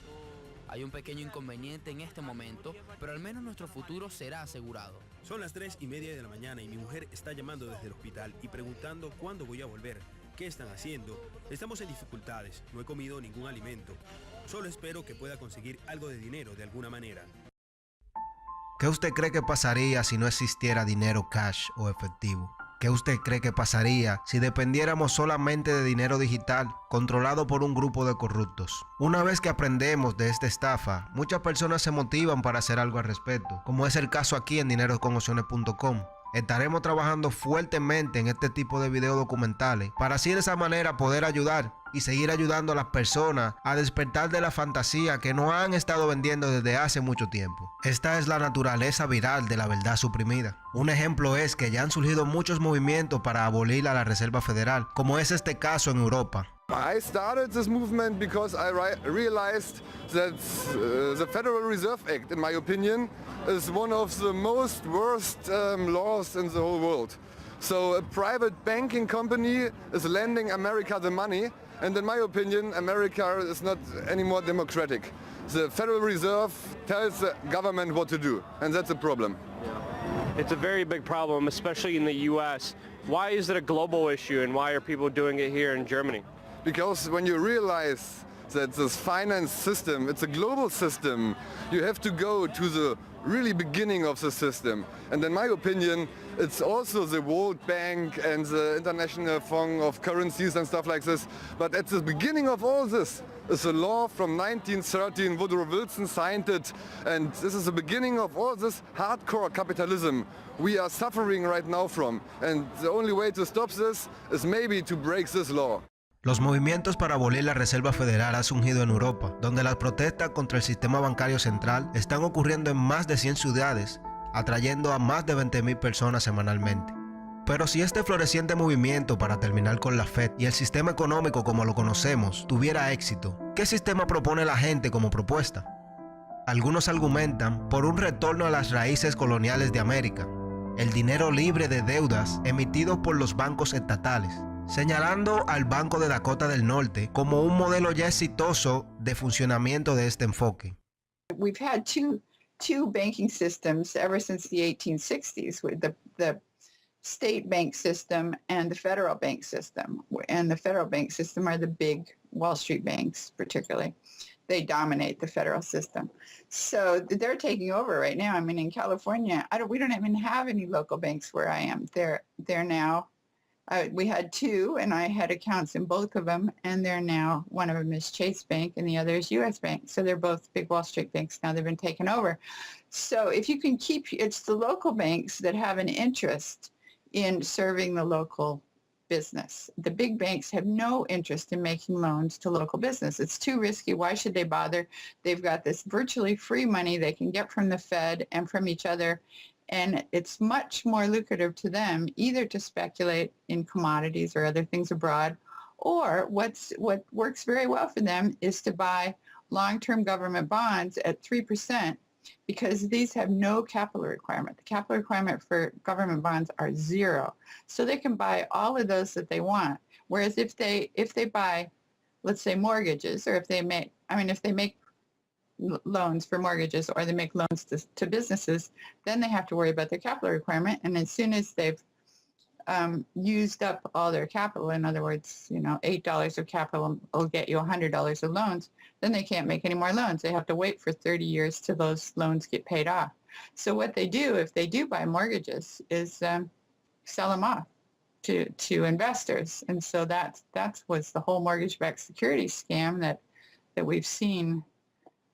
Hay un pequeño inconveniente en este momento, pero al menos nuestro futuro será asegurado. Son las 3:30 de la mañana y mi mujer está llamando desde el hospital y preguntando cuándo voy a volver. ¿Qué están haciendo? Estamos en dificultades, no he comido ningún alimento. Solo espero que pueda conseguir algo de dinero de alguna manera. ¿Qué usted cree que pasaría si no existiera dinero cash o efectivo? ¿Qué usted cree que pasaría si dependiéramos solamente de dinero digital controlado por un grupo de corruptos? Una vez que aprendemos de esta estafa, muchas personas se motivan para hacer algo al respecto, como es el caso aquí en dinerosconopciones.com. Estaremos trabajando fuertemente en este tipo de videos documentales para así de esa manera poder ayudar y seguir ayudando a las personas a despertar de la fantasía que nos han estado vendiendo desde hace mucho tiempo. Esta es la naturaleza viral de la verdad suprimida. Un ejemplo es que ya han surgido muchos movimientos para abolir a la Reserva Federal, como es este caso en Europa. I started this movement because I realized that the Federal Reserve Act, in my opinion, is one of the most worst laws in the whole world. So a private banking company is lending America the money, and in my opinion, America is not any more democratic. The Federal Reserve tells the government what to do, and that's a problem. It's a very big problem, especially in the U.S. Why is it a global issue, and why are people doing it here in Germany? Because when you realize that this finance system, it's a global system. You have to go to the really beginning of the system. And in my opinion, it's also the World Bank and the International Fund of Currencies and stuff like this. But at the beginning of all this is a law from 1913. Woodrow Wilson signed it. And this is the beginning of all this hardcore capitalism we are suffering right now from. And the only way to stop this is maybe to break this law. Los movimientos para abolir la Reserva Federal han surgido en Europa, donde las protestas contra el sistema bancario central están ocurriendo en más de 100 ciudades, atrayendo a más de 20,000 personas semanalmente. Pero si este floreciente movimiento para terminar con la Fed y el sistema económico como lo conocemos tuviera éxito, ¿qué sistema propone la gente como propuesta? Algunos argumentan por un retorno a las raíces coloniales de América, el dinero libre de deudas emitido por los bancos estatales, señalando al Banco de Dakota del Norte como un modelo ya exitoso de funcionamiento de este enfoque. We've had two banking systems ever since the 1860s, with the state bank system and the federal bank system. And the federal bank system are the big Wall Street banks, particularly. They dominate the federal system. So they're taking over right now. I mean, in California, we don't even have any local banks where I am. They're now. We had two, and I had accounts in both of them, and they're now, one of them is Chase Bank, and the other is U.S. Bank. So they're both big Wall Street banks now. They've been taken over. So if you can it's the local banks that have an interest in serving the local business. The big banks have no interest in making loans to local business. It's too risky. Why should they bother? They've got this virtually free money they can get from the Fed and from each other. And it's much more lucrative to them either to speculate in commodities or other things abroad, or what works very well for them is to buy long-term government bonds at 3%, because these have no capital requirement. The capital requirement for government bonds are zero. So they can buy all of those that they want. Whereas if they buy, let's say, mortgages, or if they make loans for mortgages, or they make loans to businesses, then they have to worry about their capital requirement. And as soon as they've used up all their capital, in other words, $8 of capital will get you $100 of loans, then they can't make any more loans. They have to wait for 30 years till those loans get paid off. So what they do, if they do buy mortgages, is sell them off to investors. And so that was the whole mortgage-backed securities scam that we've seen.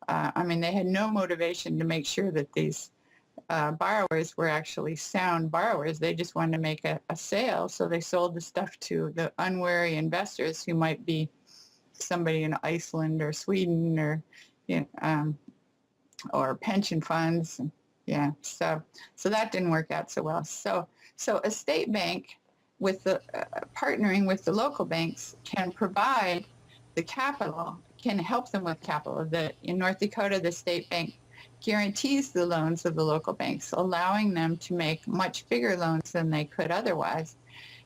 They had no motivation to make sure that these borrowers were actually sound borrowers. They just wanted to make a sale, so they sold the stuff to the unwary investors who might be somebody in Iceland or Sweden or pension funds. Yeah, so that didn't work out so well. So a state bank with the partnering with the local banks can provide the capital, can help them with capital. In North Dakota, the state bank guarantees the loans of the local banks, allowing them to make much bigger loans than they could otherwise.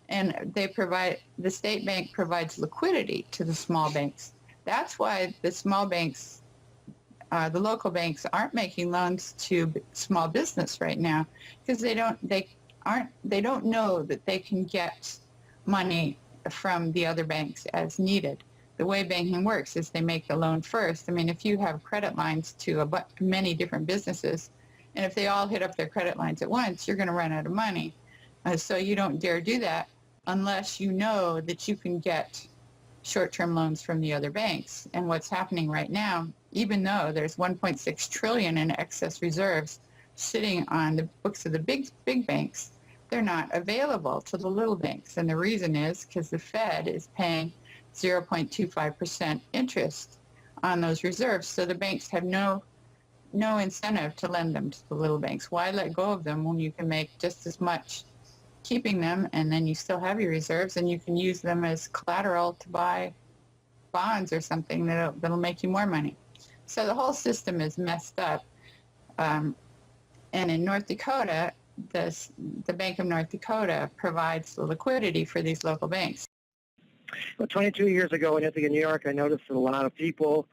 And the state bank provides liquidity to the small banks. That's why the small banks, the local banks, aren't making loans to small business right now, because they don't know that they can get money from the other banks as needed. The way banking works is they make the loan first. If you have credit lines to many different businesses, and if they all hit up their credit lines at once, you're going to run out of money. So you don't dare do that unless you know that you can get short-term loans from the other banks. And what's happening right now, even though there's $1.6 trillion in excess reserves sitting on the books of the big banks, they're not available to the little banks. And the reason is because the Fed is paying 0.25% interest on those reserves. So the banks have no incentive to lend them to the little banks. Why let go of them when you can make just as much keeping them, and then you still have your reserves, and you can use them as collateral to buy bonds or something that'll make you more money. So the whole system is messed up. And in North Dakota, the Bank of North Dakota provides the liquidity for these local banks. Well, 22 years ago in Ithaca, New York, I noticed that a lot of people,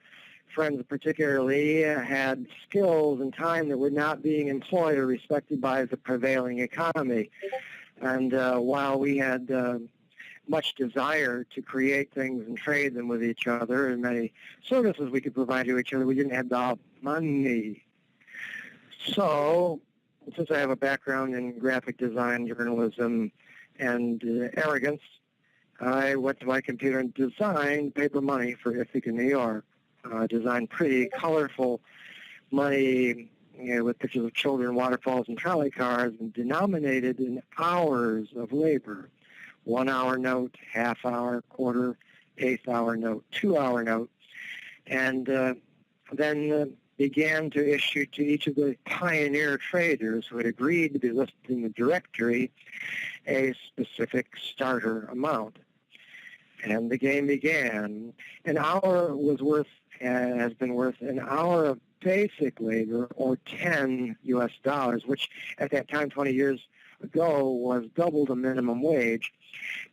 friends particularly, had skills and time that were not being employed or respected by the prevailing economy. And while we had much desire to create things and trade them with each other, and many services we could provide to each other. We didn't have the money. So, since I have a background in graphic design, journalism, and arrogance, I went to my computer and designed paper money for Ithaca, New York. Designed pretty colorful money, with pictures of children, waterfalls, and trolley cars, and denominated in hours of labor. 1 hour note, half hour, quarter, eighth hour note, 2 hour note. And then began to issue to each of the pioneer traders who had agreed to be listed in the directory a specific starter amount. And the game began. An hour has been worth an hour of basic labor, or 10 US dollars, which at that time, 20 years ago, was double the minimum wage.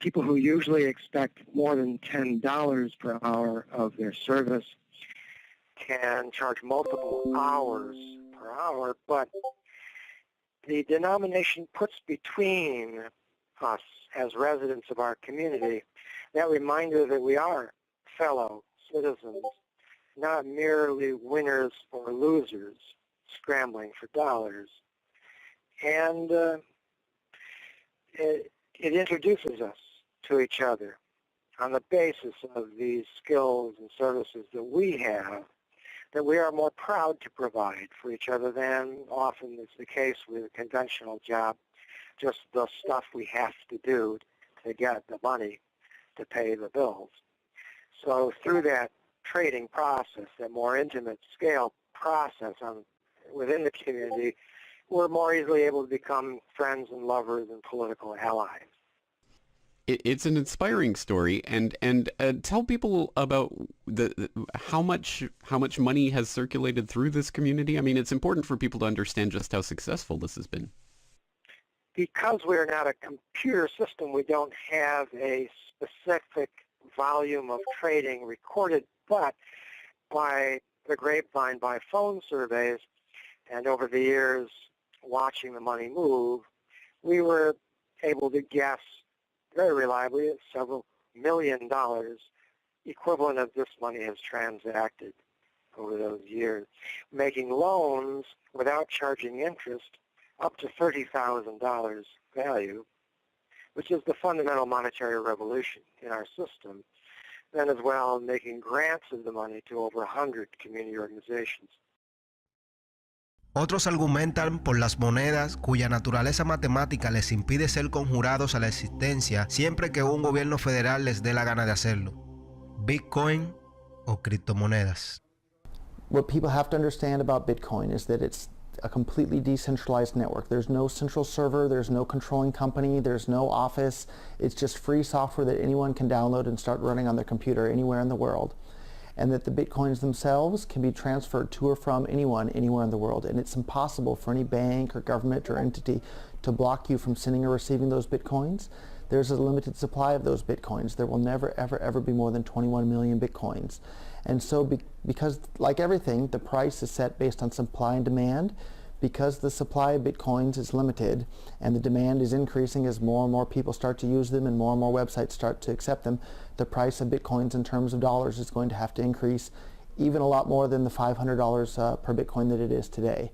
People who usually expect more than $10 per hour of their service can charge multiple hours per hour, but the denomination puts between us as residents of our community that reminder that we are fellow citizens, not merely winners or losers scrambling for dollars. And it introduces us to each other on the basis of these skills and services that we have, that we are more proud to provide for each other than often is the case with a conventional job, just the stuff we have to do to get the money to pay the bills. So through that trading process, that more intimate scale process within the community, we're more easily able to become friends and lovers and political allies. It's an inspiring story, and tell people about how much money has circulated through this community. I mean, it's important for people to understand just how successful this has been. Because we're not a computer system, we don't have a specific volume of trading recorded, but by the grapevine, by phone surveys, and over the years watching the money move, we were able to guess very reliably at several $1 million equivalent of this money has transacted over those years, making loans without charging interest up to $30,000 value, which is the fundamental monetary revolution in our system. Then as well making grants of the money to over 100 community organizations. Otros argumentan por las monedas cuya naturaleza matemática les impide ser conjurados a la existencia siempre que un gobierno federal les dé la gana de hacerlo. Bitcoin o criptomonedas. What people have to understand about Bitcoin is that it's a completely decentralized network. There's no central server, there's no controlling company, there's no office. It's just free software that anyone can download and start running on their computer anywhere in the world. And that the Bitcoins themselves can be transferred to or from anyone, anywhere in the world. And it's impossible for any bank or government or entity to block you from sending or receiving those Bitcoins. There's a limited supply of those Bitcoins. There will never, ever, ever be more than 21 million Bitcoins. And so because, like everything, the price is set based on supply and demand, because the supply of Bitcoins is limited and the demand is increasing as more and more people start to use them and more websites start to accept them, the price of Bitcoins in terms of dollars is going to have to increase even a lot more than the $500 per Bitcoin that it is today.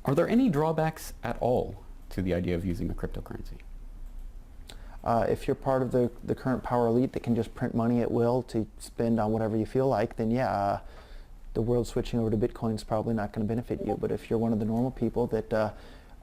Are there any drawbacks at all to the idea of using a cryptocurrency? If you're part of the current power elite that can just print money at will to spend on whatever you feel like, then yeah, the world switching over to Bitcoin is probably not going to benefit you. But if you're one of the normal people that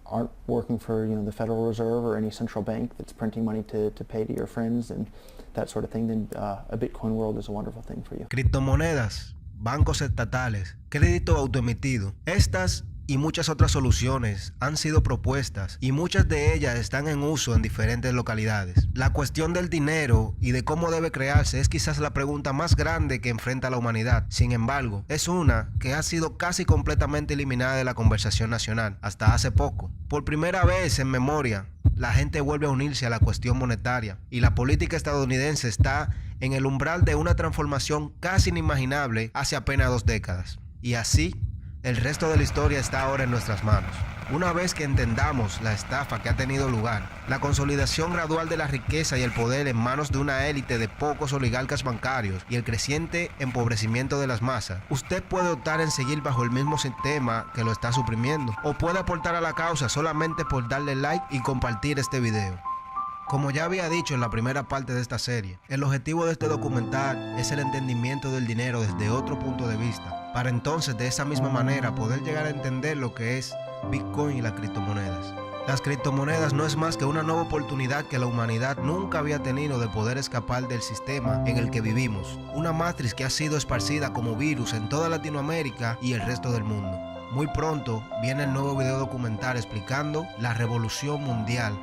aren't working for the Federal Reserve or any central bank that's printing money to pay to your friends and that sort of thing, then a Bitcoin world is a wonderful thing for you. Criptomonedas, bancos estatales, crédito autoemitido. Estas y muchas otras soluciones han sido propuestas y muchas de ellas están en uso en diferentes localidades. La cuestión del dinero y de cómo debe crearse es quizás la pregunta más grande que enfrenta la humanidad. Sin embargo, es una que ha sido casi completamente eliminada de la conversación nacional hasta hace poco. Por primera vez en memoria, la gente vuelve a unirse a la cuestión monetaria y la política estadounidense está en el umbral de una transformación casi inimaginable hace apenas 2 décadas. Y así, El resto de la historia está ahora en nuestras manos. Una vez que entendamos la estafa que ha tenido lugar, la consolidación gradual de la riqueza y el poder en manos de una élite de pocos oligarcas bancarios y el creciente empobrecimiento de las masas, usted puede optar en seguir bajo el mismo sistema que lo está suprimiendo, o puede aportar a la causa solamente por darle like y compartir este video. Como ya había dicho en la primera parte de esta serie, el objetivo de este documental es el entendimiento del dinero desde otro punto de vista, para entonces de esa misma manera poder llegar a entender lo que es Bitcoin y las criptomonedas. Las criptomonedas no es más que una nueva oportunidad que la humanidad nunca había tenido de poder escapar del sistema en el que vivimos, una matriz que ha sido esparcida como virus en toda Latinoamérica y el resto del mundo. Muy pronto viene el nuevo video documental explicando la revolución mundial,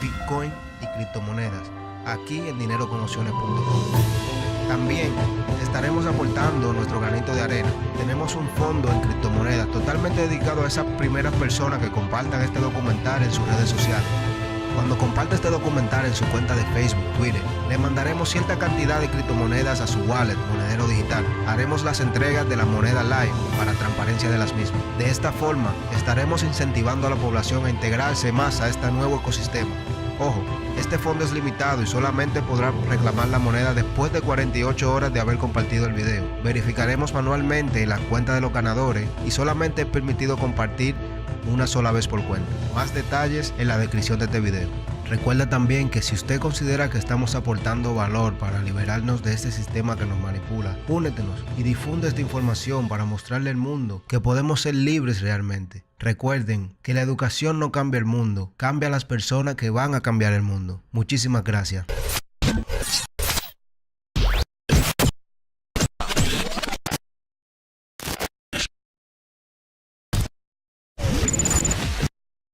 Bitcoin y criptomonedas, aquí en dineroconopciones.com. También estaremos aportando nuestro granito de arena. Tenemos un fondo en criptomonedas totalmente dedicado a esas primeras personas que compartan este documental en sus redes sociales. Cuando comparte este documental en su cuenta de Facebook, Twitter, le mandaremos cierta cantidad de criptomonedas a su wallet, monedero digital. Haremos las entregas de la moneda live para transparencia de las mismas. De esta forma, estaremos incentivando a la población a integrarse más a este nuevo ecosistema. Ojo, este fondo es limitado y solamente podrá reclamar la moneda después de 48 horas de haber compartido el video. Verificaremos manualmente la cuenta de los ganadores y solamente es permitido compartir una sola vez por cuenta. Más detalles en la descripción de este video. Recuerda también que si usted considera que estamos aportando valor para liberarnos de este sistema que nos manipula, únetenos y difunde esta información para mostrarle al mundo que podemos ser libres realmente. Recuerden que la educación no cambia el mundo, cambia a las personas que van a cambiar el mundo. Muchísimas gracias.